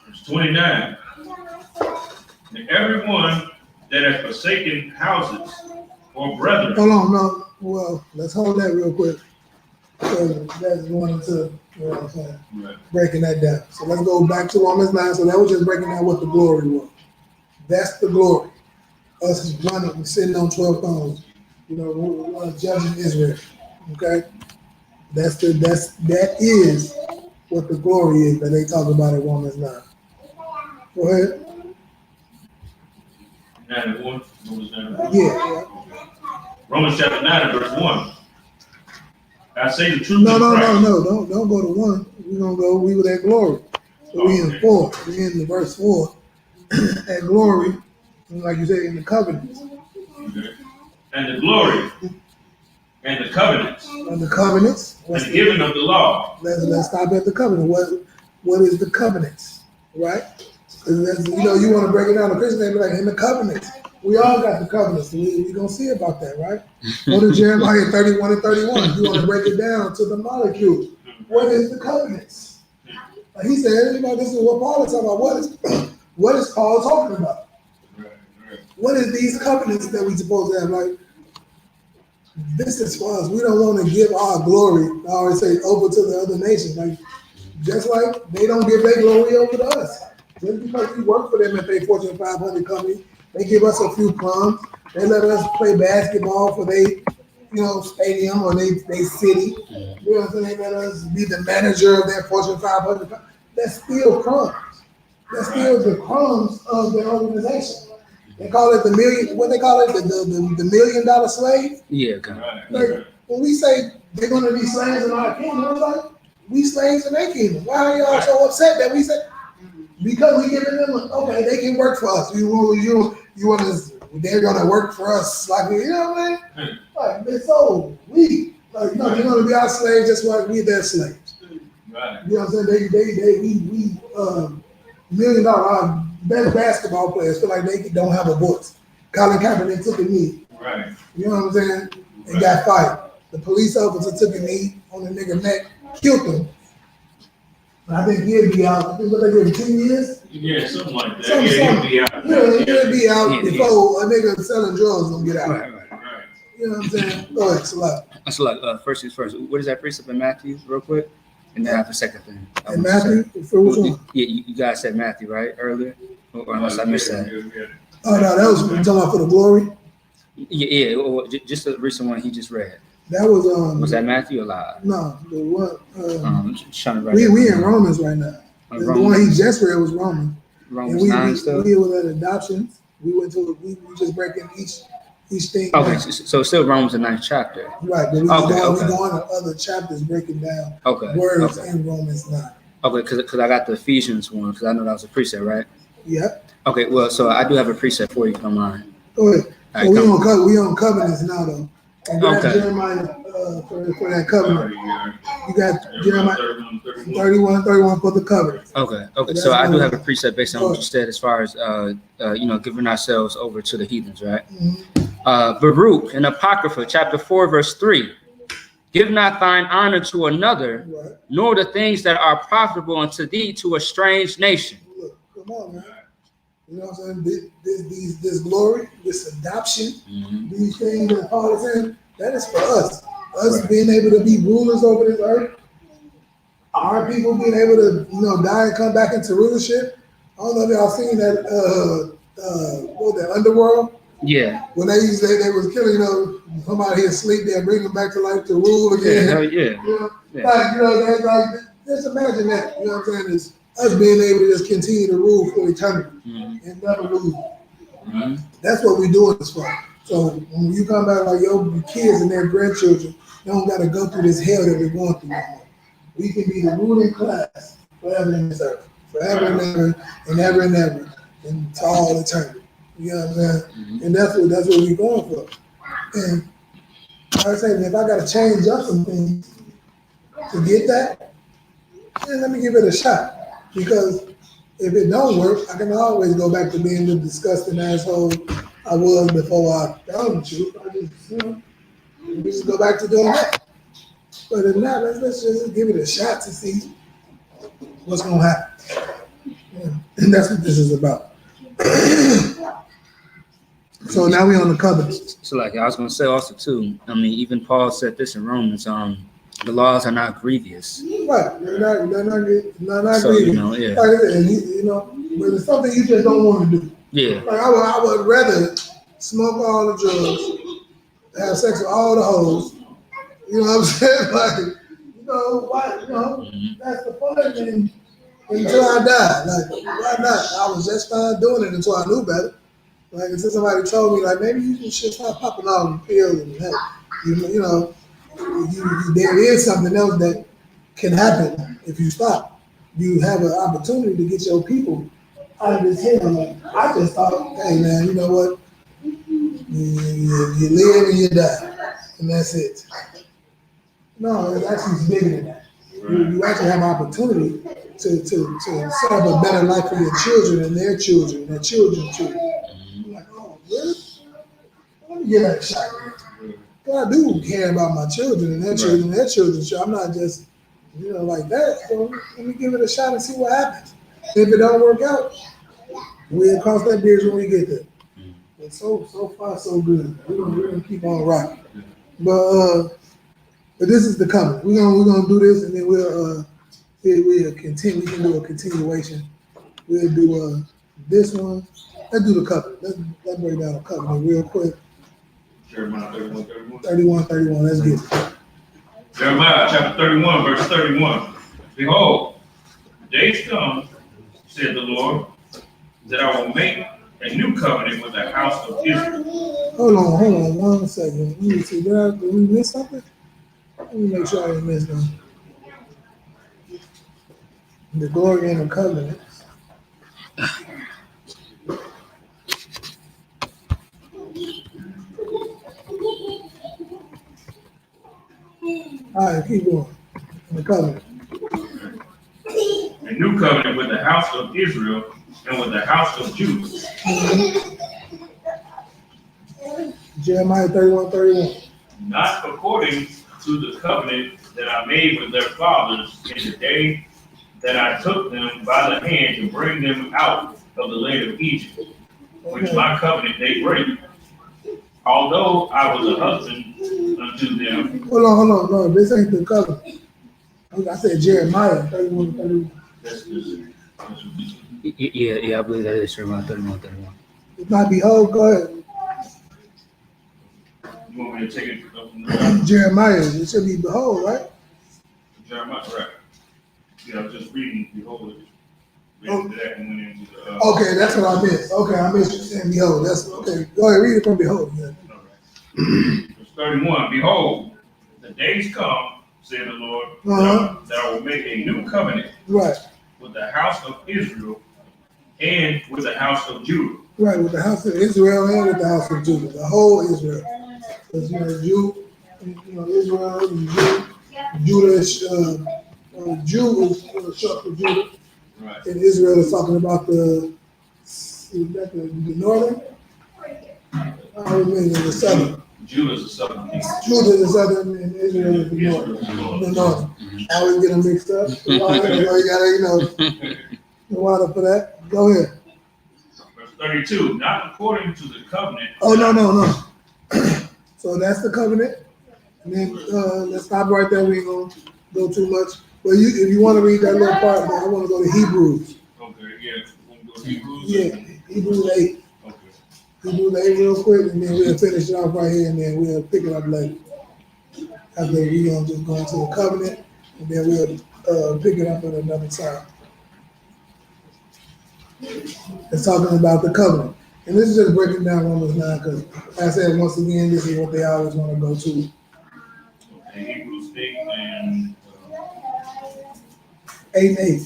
Verse 29. And everyone that has forsaken houses or brethren. Hold on, no. Well, let's hold that real quick. Because that's going into, you know what I'm saying, Right. breaking that down. So let's go back to Romans 9. So that was just breaking down what the glory was. That's the glory. Us running, sitting on 12 thrones. We're judging Israel. Okay? That is what the glory is that they talk about in Romans 9. Go ahead. 9 and 1. Romans 9 and 1. Yeah. Romans chapter 9 and verse 1. I say the truth. No. in Christ. Don't go to 1. We're gonna go. We were at glory. So we in 4. We in the verse 4. At glory, like you said, in the covenants. Okay. And the glory and the covenants And the covenants. and the giving of the law. Let's stop at the covenant. What is the covenants, right? You want to break it down to Christian, they be like in the covenants. We all got the covenants. We gonna see about that, right? Go to Jeremiah 31 and 31. You want to break it down to the molecule. What is the covenants? Like he said, this is what Paul is talking about. What is Paul talking about? Right. What is these covenants that we supposed to have? Like, this is for us. We don't want to give our glory, I always say, over to the other nations. Like, just like they don't give their glory over to us. Just because we work for them at their Fortune 500 company, they give us a few crumbs. They let us play basketball for their, stadium or their city. You know what I'm saying? They let us be the manager of their Fortune 500 company. That's still crumbs. That's still the crumbs of their organization. They call it the million. What they call it, the $1 million slave. Yeah, okay. Right. Like when we say they're going to be slaves in our kingdom, it's like we slaves in their kingdom. Why are y'all so upset that we say? Because we giving them okay, they can work for us. You want us? They're going to work for us, like you know what I mean? Like they're so weak. Like no, they're going to be our slaves just like we their slaves. Right. You know what I'm saying? We $1 million our best basketball players feel like they don't have a voice. Colin Kaepernick took a knee. Right. You know what I'm saying? They got fired. The police officer took a knee on the nigga neck, killed him. I think he'll be out. I think what they give him 10 years. Yeah, something like that. Something. He'll be out. He'll be out Yeah. before a nigga selling drugs gonna get out. Right. Right. You know what I'm saying? Go ahead, select. So like, first things first. What is that precept in Matthew, real quick? And then after second thing. I And want to Matthew, for which say- one? Yeah, you guys said Matthew, right, earlier? Or unless I missed that. Yeah. Oh no, that was we talking about for the glory. Yeah, just the recent one he just read. That was Was that Matthew or live? no the one Just trying to write we that in down. Romans right now. The one Romans, he just read was Romans. And Romans we 9 stuff. was at adoptions. We went to we just breaking each thing. Okay, down. so it's still Romans the 9th chapter. Right, but we Okay, we okay. going to other chapters breaking down Okay. words Okay. in Romans 9. Okay, because I got the Ephesians one, because I know that was a precept, right? Yep. Okay, well, so I do have a precept for you, if you don't mind. Go ahead. All So right, we on covenants now though. And you got Okay. Jeremiah for that covenant. Yeah. You got Jeremiah 31. 31 for the covenant. Okay. So I do have a precept based on what you said as far as giving ourselves over to the heathens, right? Mhm. Baruch in Apocrypha, chapter 4, verse 3. Give not thine honor to another, Right. nor the things that are profitable unto thee to a strange nation. Look, come on, man. You know what I'm saying? This glory, this adoption, these things that Paul is saying, that is for us. Us Right. being able to be rulers over this earth. Our people being able to, die and come back into rulership. I don't know if y'all seen that, what was that, Underworld? Yeah. When they used to, they was killing, somebody here asleep, they bring them back to life to rule again. Yeah. You know, Yeah. that's like, just imagine that. You know what I'm saying? Is us being able to just continue to rule for eternity Mhm. and never lose. Mhm. That's what we doing this for. So when you come back like your kids and their grandchildren, they don't got to go through this hell that we're going through no more. We can be the ruling class forever in this earth, forever and ever and ever and ever, and to all eternity. You know what I'm saying? Mhm. And that's what we're going for. And like I say, if I got to change up some things to get that, then let me give it a shot. Because if it don't work, I can always go back to being the disgusting asshole I was before I found the truth. We just go back to doing that. But if not, let's just give it a shot to see what's gonna happen. Yeah. And that's what this is about. So now we're on the covenant. So like I was gonna say also too, I mean, even Paul said this in Romans, the laws are not grievous. Right. They're not So, greedy. yeah. Like, and but it's something you just don't want to do. Yeah. Like I would rather smoke all the drugs, have sex with all the hoes. You know what I'm saying? Like, why? Mhm. That's the fun until I die. Like, why not? I was just fine doing it until I knew better. Like, if somebody told me, like, maybe you should start popping all the pills and help, you know, there is something else that can happen if you stop. You have an opportunity to get your people out of this hell. Like, I just thought, hey man, you know what? You live and you die, and that's it. No, it's actually bigger than that. You actually have an opportunity to set up a better life for your children and their children and their children's children. I'm like, oh, really? Let me give that a shot. But I do care about my children and their children and their children's children. I'm not just, like that. So let me give it a shot and see what happens. If it don't work out, we'll cross that bridge when we get there. But so far so good. We're gonna keep on rocking. But this is the covenant. We're gonna do this and then we'll continue. We can do a continuation. We'll do this one. Let's do the covenant. Let's break down the covenant real quick. Jeremiah 31. Let's get it. Jeremiah chapter 31, verse 31. Behold, the days come, said the Lord, that I will make a new covenant with the house of Israel. Hold on 1 second. Let me see. Did we miss something? Let me make sure I didn't miss nothing. The glory and the covenant. All right, keep going. The covenant. A new covenant with the house of Israel and with the house of Judah. Jeremiah 31. Not according to the covenant that I made with their fathers in the day that I took them by the hand to bring them out of the land of Egypt, which my covenant they break. Although I was a husband unto them. Hold on. No, this ain't the covenant. I said Jeremiah 31. Yeah, I believe that is Jeremiah 31. It might be whole. Go ahead. You want me to take it from Jeremiah. It should be behold, right? Jeremiah, right? Yeah, I was just reading, behold, read that and went into the. Okay, that's what I missed. Okay, I missed you saying behold. That's okay. Go ahead, read it from behold. Yeah. Verse 31, behold, the days come, said the Lord, that I will make a new covenant Right. with the house of Israel and with the house of Judah. Right, with the house of Israel and with the house of Judah, the whole Israel. Because Israel and Judah is Jew is short for Judah, Right. and Israel is talking about the northern. I mean the southern. Judah is the southern kingdom. Judah is the southern, and Israel is the northern. The northern. I always get them mixed up. You gotta, the water for that. Go ahead. Verse 32, not according to the covenant. Oh, no. So that's the covenant. And then let's stop right there. We ain't gonna go too much. But if you want to read that little part, then I want to go to Hebrews. Okay, yeah. We'll go to Hebrews. Yeah, Hebrews 8. Okay. Hebrews 8 real quick, and then we'll finish it off right here, and then we'll pick it up later. After we're gonna just go into the covenant, and then we'll pick it up at another time. It's talking about the covenant. And this is just breaking down Romans 9, because like I said, once again, this is what they always want to go to. Okay, Hebrews 8 and 8 and 8.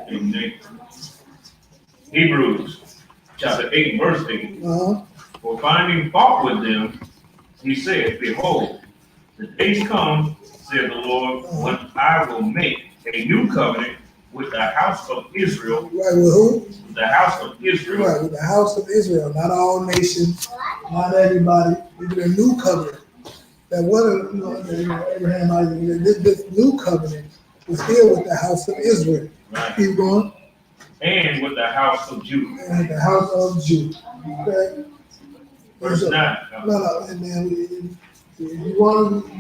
8 and 8. Hebrews chapter 8, verse 8. For finding fault with them, he said, behold, the days come, said the Lord, when I will make a new covenant with the house of Israel. Right, with who? With the house of Israel. Right, with the house of Israel, not all nations, not everybody. We did a new covenant. That Abraham, Isaac, this new covenant was still with the house of Israel. Right. Keep going. And with the house of Judah. And the house of Judah. Okay. Verse 9. No, and then if you want to,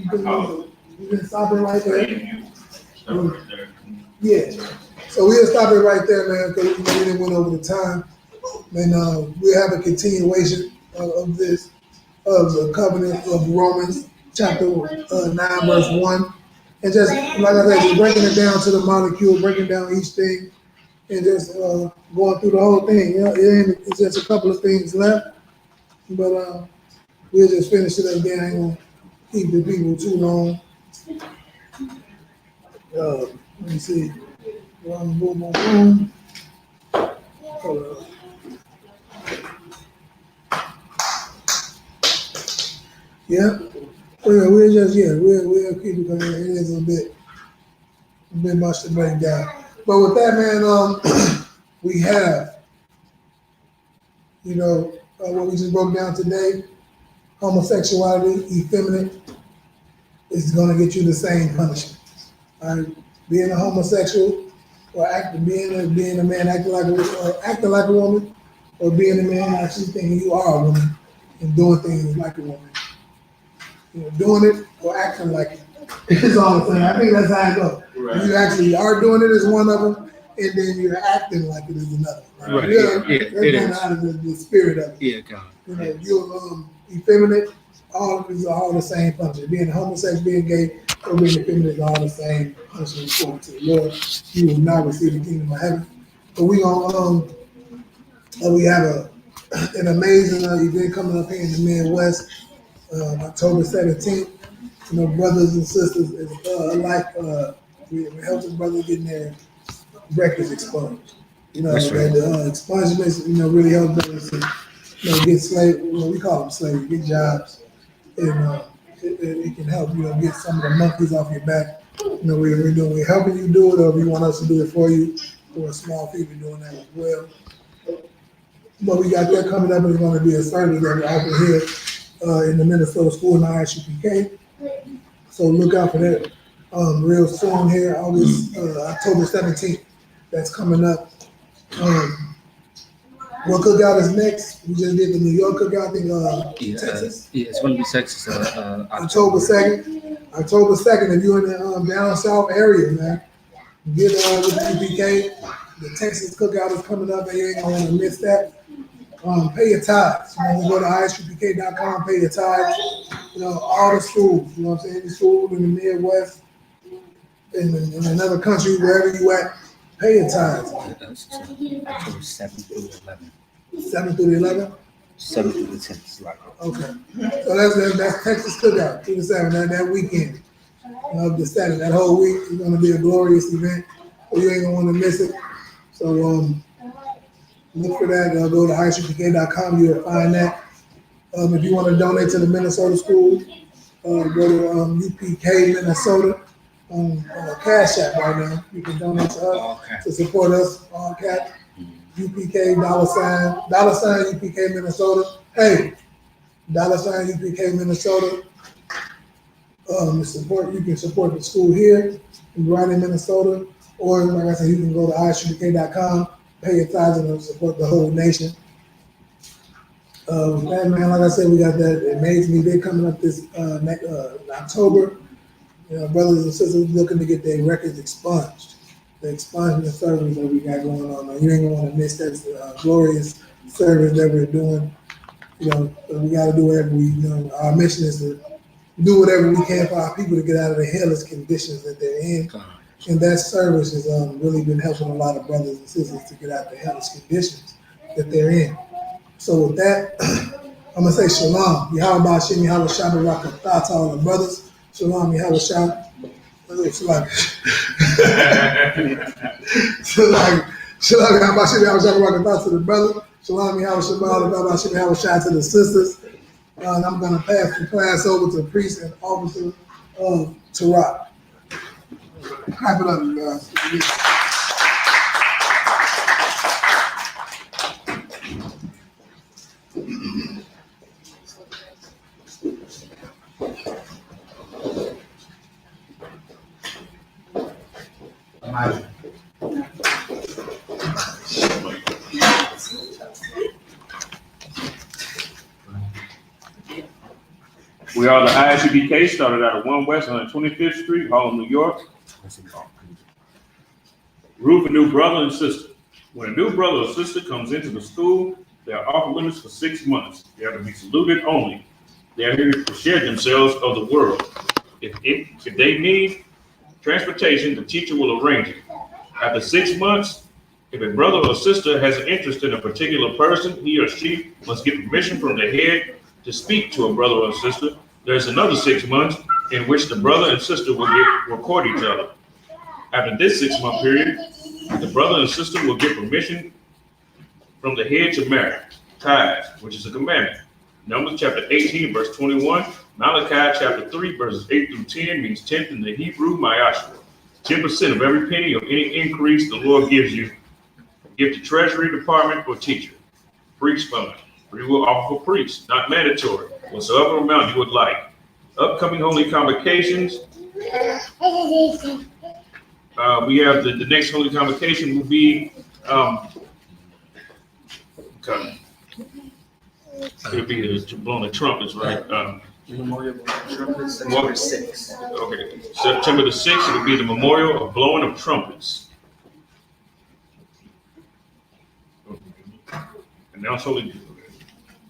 you can stop it right there. Yeah. So we'll stop it right there, man, because we didn't went over the time. And we'll have a continuation of this, of the covenant of Romans, chapter 9, verse 1. And just, like I said, just breaking it down to the molecule, breaking down each thing. and just going through the whole thing. You know, it's just a couple of things left, but we'll just finish it up again. I ain't gonna keep the people too long. Let me see. Boom, boom, boom, boom. Hold on. Yeah. We'll keep it because it is a bit much to break down. But with that, man, we have, what we just broke down today, homosexuality, effeminate, is gonna get you the same punishment. All right? Being a homosexual or being a man acting like a woman, or being a man actually thinking you are a woman and doing things like a woman. Doing it or acting like it. It's all the same. I think that's how it goes. Right. You actually are doing it as one of them, and then you're acting like it is another. Right. That's It kind of is. out of the spirit of it. Yeah, God. You're effeminate. All of these are all the same punishment. Being homosexual, being gay, or being effeminate is all the same punishment according to the Lord. You will not receive the kingdom of heaven. But we have an amazing event coming up here in the Midwest. October 17th, brothers and sisters we're helping brothers getting their records expunged. That's right. The expungements, really help brothers to, get slave. We call them slaves, get jobs, and it can help get some of the monkeys off your back. We're helping you do it, or if you want us to do it for you, or a small fee, we're doing that as well. But we got that coming up, and it's going to be a service that we're open here. In the Minnesota School in the ISUPK. So look out for that real soon here, October 17th. That's coming up. What cookout is next? We just did the New York cookout, I think, Texas. It's going to be Texas. October 2nd. October 2nd, if you're in the down south area, man, get with the UPK. The Texas cookout is coming up, and you ain't going to want to miss that. Pay your tithes. You go to isupk.com, pay your tithes. All the schools, what I'm saying? The school in the Midwest, in another country, wherever you at, pay your tithes. October 7th through 11th. 7th through the 11th? 7th through the 10th is like. Okay. So that's Texas cookout, through the 7th, that weekend of the 7th. That whole week is going to be a glorious event. You ain't going to want to miss it. So, look for that. Go to isupk.com. You'll find that. If you want to donate to the Minnesota School, go to UPK Minnesota on Cash App right now. You can donate to us to support us on Cash. UPK $ UPK Minnesota. Hey, $ UPK Minnesota. You can support the school here right in Minnesota, or like I said, you can go to isupk.com. Pay your tithes and support the whole nation. Man, like I said, we got that amazing event coming up this next October. Brothers and sisters looking to get their records expunged. The expungement service that we got going on. You ain't gonna want to miss that glorious service that we're doing. We got to do whatever our mission is to do whatever we can for our people to get out of the hellish conditions that they're in. And that service has really been helping a lot of brothers and sisters to get out of the hellish conditions that they're in. So with that, I'm going to say shalom. Yahweh Shem, Yahweh Shabbat, Rakatah to all the brothers. Shalom, Yahweh Shabbat. Shalom. Shalom, Yahweh Shem, Yahweh Shabbat, Rakatah to the brothers. Shalom, Yahweh Shabbat, Yahweh Shem, Yahweh Shabbat to the sisters. And I'm going to pass the class over to the priest and officer of Torah. Clap it up, you guys. We are the ISUPK, started out at 1 West 125th Street, Harlem, New York. Roof a new brother and sister. When a new brother or sister comes into the school, they are off limits for 6 months. They are to be saluted only. They are here to share themselves of the world. If they need transportation, the teacher will arrange it. After 6 months, If a brother or sister has an interest in a particular person, he or she must get permission from the head to speak to a brother or sister. There's another 6 months in which the brother and sister will court each other. After this 6-month period, the brother and sister will get permission from the head to marry, tithes, which is a commandment. Numbers chapter 18, verse 21. Malachi chapter 3, verses 8 through 10 means 10th in the Hebrew, Ma'ashra. 10% of every penny of any increase the Lord gives you. Give to Treasury Department or teacher. Priest fund. Free will offer for priests, not mandatory. Whatsoever amount you would like. Upcoming holy convocations. We have the next holy convocation will be okay. It'll be the blowing the trumpets, right? Memorial Trumpets, September 6th. Okay, September the 6th, it'll be the memorial of blowing of trumpets. Announce holy.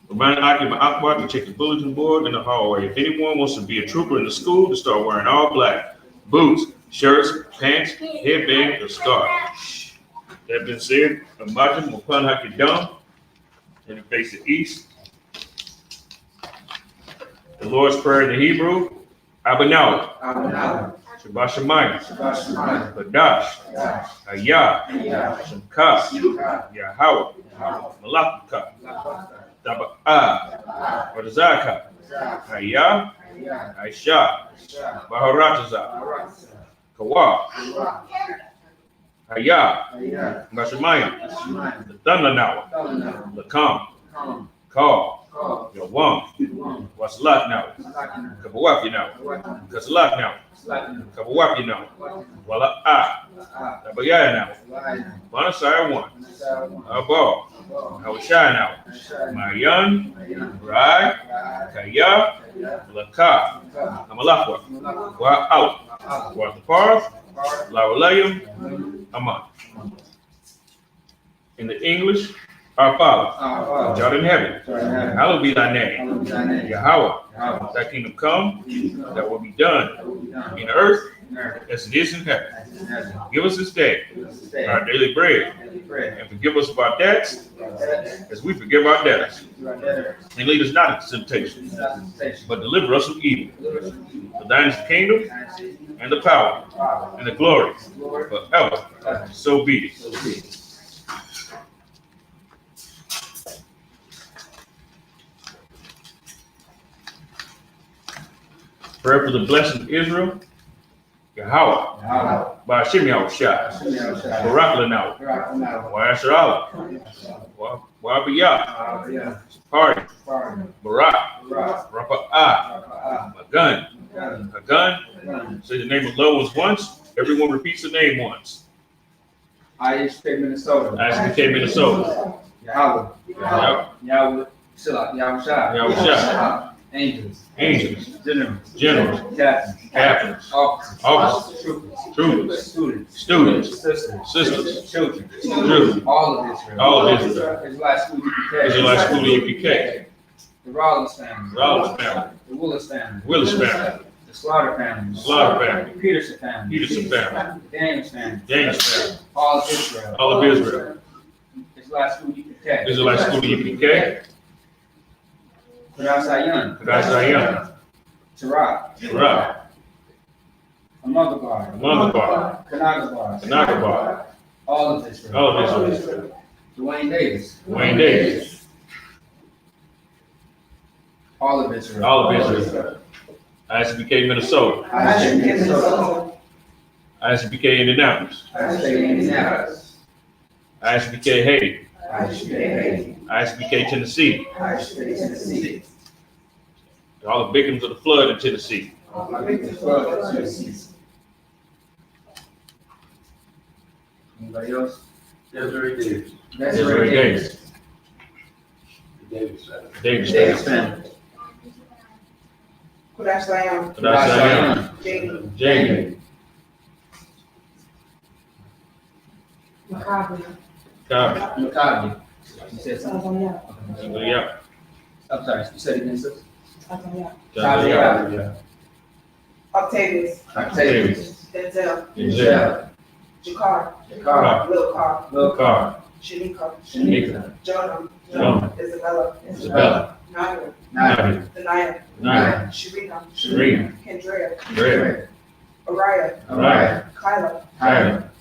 Remind Akbar to check the bulletin board in the hallway. If anyone wants to be a trooper in the school, to start wearing all black. Boots, shirts, pants, headband, or scarf. That being said, Imagine Mupan Hakidam, and face the east. The Lord's Prayer in the Hebrew, Abanaw, Shabbat Shemayim, Badash, Ayah, Shemka, Yahweh, Malakka, Daba'ah, Wadazaka, Ayah, Aisha, Baharataza, Kawa, Ayah, Mashamayim, the Thundernawa, the Kam, Call, Yawam, Wasalat now, Kabawaki now, Kasalat now, Kabawaki now, Wala Tabayaya now, Bonasai one, Abba, Hawashai now, Mayan, Rai, Kaya, Laka, Amalakwa, Wa out, Wa the Parth, Lawalayam, Aman. In the English, our Father, which art in heaven, hallowed be thy name. Yahweh, thy kingdom come, that will be done in earth as it is in heaven. Give us this day our daily bread, and forgive us of our debts as we forgive our debtors. And lead us not into temptation, but deliver us from evil. For thine is the kingdom, and the power, and the glory, forever. So be it. Prayer for the blessing of Israel. Yahweh, by Hashem Yahushua, Barak Lanau, Wa Asher Allah, Wa Abiyah, Party, Barak, Rapa'ah, Magun. Say the name of loved ones once. Everyone repeats the name once. IHK Minnesota. ISBK Minnesota. Yahweh. Yahweh. Yahushua. Angels. Generals. Captains. Officers. Troopers. Students. Sisters. Children. All of Israel. Israelite School UPK. Israelite School UPK. The Rollins family. The Willis family. The Slaughter family. Peterson family. The Daniels family. All of Israel. Israelite School UPK. Kadas Ayan. Tarak. Amagabar. Kanagabar. All of Israel. Dwayne Davis. All of Israel. ISBK Minnesota. ISBK Indianapolis. ISBK Haiti. ISBK Tennessee. All the victims of the flood in Tennessee. Anybody else? Desiree Davis. Desiree Davis. Davis family. Kudash Layam, Kadas Ayan. Jamie. Kabi. Maccabi. You said something? Yeah. I'm sorry, you said it again, sis? Yeah. Octavius, Octavius. Denzel, Yeah. Jakar, Jakar, Lil Car, Lil Car, Shanika, Shanika, Jonah, Jonah, Isabella, Isabella, Nadia, Nadia, Denaya, Naya, Sharina, Sharina, Kendria, Dre, Araya, Araya, Kyla, Tyler,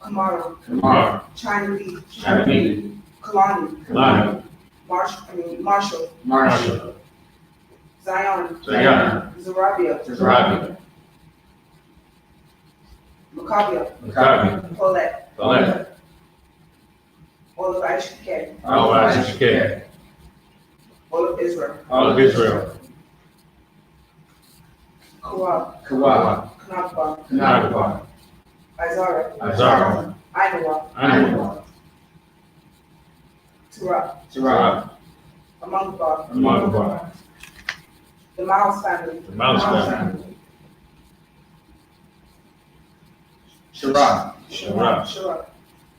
Kamara, Kamar, China Lee, Chinese, Kalani, Kalani, Marshall, Marshall, Zion, Zion, Zarabia, Zarabi, Maccabia, Maccabi, Paulette, Paulette, all of Ashike, all of Ishmael, all of Israel, all of Israel, Korah, Kawa, Kanakba, Kanagaba, Izara, Azara, Inawa, Anawa, Turah, Sarah, Amangba, Amagaba, the Miles family, the Mouse family, Shara, Shara, Shura,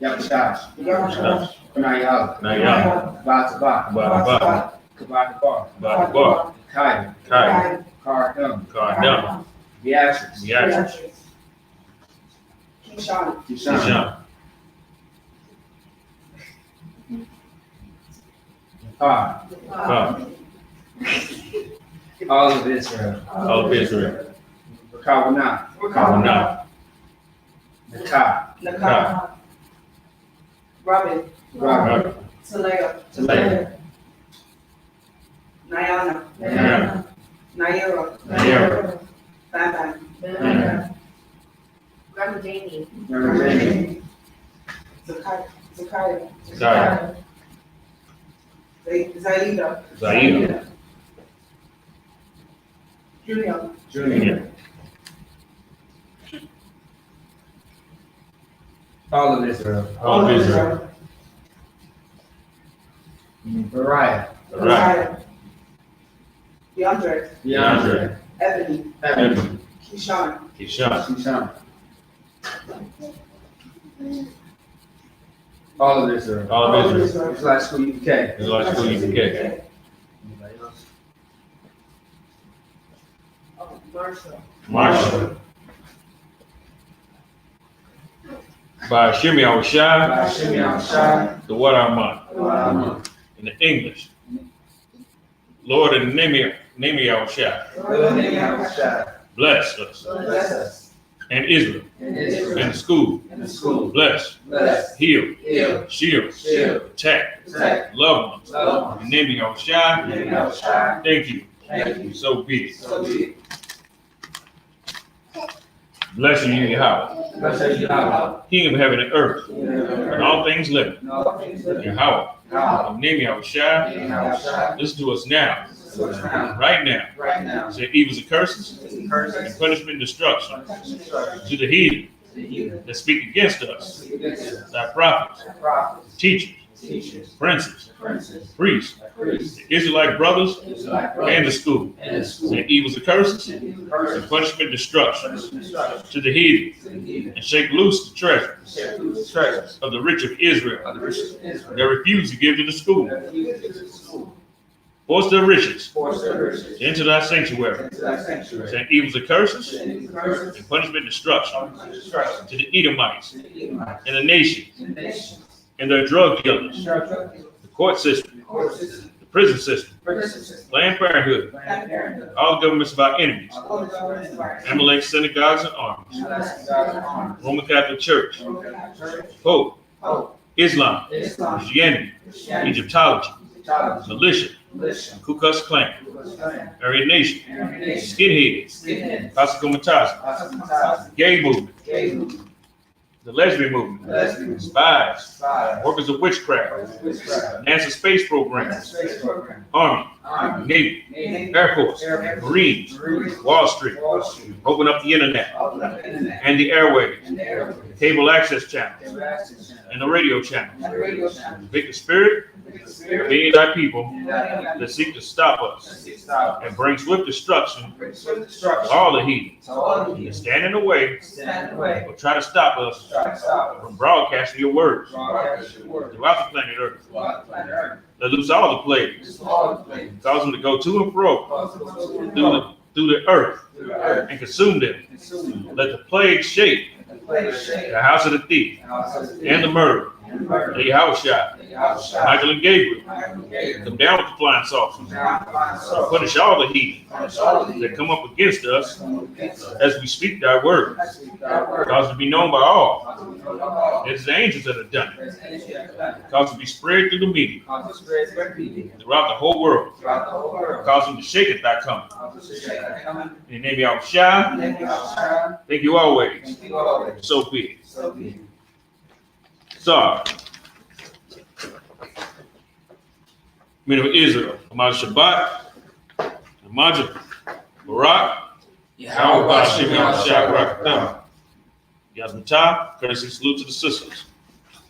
Yakushash, Yahusha, Kanayala, Nayah, Bataba, Badaba, Kabatabar, Badaba, Kai, Kai, Kardum, Kardam, Beatrice, Beatrice, Kishan, Kishan, Kishan, Pa, Ka, all of Israel, all of Israel, Kawana, Kawana, Nakah, Nakah, Robin, Robert, Talea, Talaya, Nyana, Nayana, Naira, Nayara, Bam Jamie. Ramajani, Zachariah, Zaya, Zaida, Zaida, Julia, Junior, all of Israel, all of Israel, Mariah, Uriah, DeAndre, DeAndre, Ebony, Evan, Keyshawn, Kishan, Kishan, all of Israel, all of Israel, It's like school UK. Israel School UK, Anybody else? Marshall, Marshall, by Shimei Awashai, Shimei Shai, the What Armand, in the English, Lord in the name of Awashai, bless us, Bless us and Israel, in Israel, and the school, in the school, bless, bless, heal, heal, shield, shield, protect, protect, love ones, love in the name of Awashai, Shimei Shai, thank you, thank you, so be it. so be it. Bless you, Yahweh, Bless you, Yahweh, King of heaven and earth, in and all things living, and all things living, Yahweh, Yahweh, in the name of Awashai, in Shai, listen to us now, so it's now, right now, right now, say evils and curses, and curses, punishment and destruction instruction, to the heathen the heathen, that speak against us, against us, thy prophets, prophets, teachers, teachers, princes, princes, priests, priests, the Israelite brothers, Israelite and brothers, the school, and the school, say evils and curses, and and curses, punishment and destruction instruction, to the heathen, to the heathen, and shake loose the treasure share food treasures of the rich of Israel of the riches of that Israel, refuse to give to the school. that you give to the school, Force their riches force their riches into thy sanctuary, into that sanctuary, saying evils and curses, and curses, and punishment and destruction and destruction to the Edomites, to the Edomites, and the nations, and the nations, and their drug dealers, the the court system, court system, the prison system, prison system, Planned Parenthood, Planned Parenthood, all governments of our enemies, all the governments of our Amalek synagogues and armies, everlasting God of arms, Roman Catholic Church, Roman Catholic Church, Pope, Pope, Islam, Islam, Christianity, Christianity, Egyptology, Egyptology, militia, militia, Ku Klux Klan, Ku Klux Klan, Aryan Nation, Aryan Nation, Skinheads, Skinheads, Passacomatazzi, Passacomatazzi, Gay Movement, Gay Movement, the Lesbian Movement, Lesbians, Spies, Spies, Workers of Witchcraft, Witchcraft, NASA Space Program, Space Program, Army, Army, Navy, Navy, Air Force, Air Force, Marines, Marines, Wall Street, Wall Street, open up the internet open up the internet, and the airwaves, and the airways, cable access channels, cable access channel, and the radio channels. and the radio channel, Convict the spirit the of spirit, any of thy people and that that seek to stop us stop, and bring swift destruction bring swift to destruction, all the heathen to all the that heathen, stand in the way stand in the way, or try to stop us try to stop from broadcasting your words broadcast your word throughout the planet Earth. throughout the planet Earth, Let loose all the plagues, just all the places, cause them to go to and fro cause them to through the earth through the earth, and consume them. consume them, Let the plague shake the house of the thief, and the murderer. They house shot. Michael and Gabriel. Come down with the flying saucers. And punish all the heathen that come up against us as we speak thy word. Cause it to be known by all. It's the angels that have done it. Cause it to be spread through the media. Throughout the whole world. Cause them to shake at thy coming. In the name of Yahushua, thank you always. So be it. So, men of Israel, Ahmad Shabbat, Ahmad Barak, Yahweh Shem Yahushua, Yazmatah, courtesy salute to the sisters.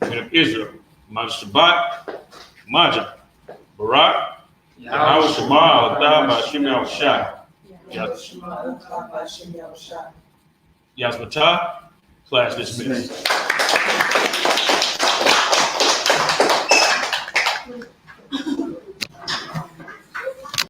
Men of Israel, Ahmad Shabbat, Ahmad Barak, Yahweh Shema Allah Shem Yahushua, Yazmatah, class dismissed.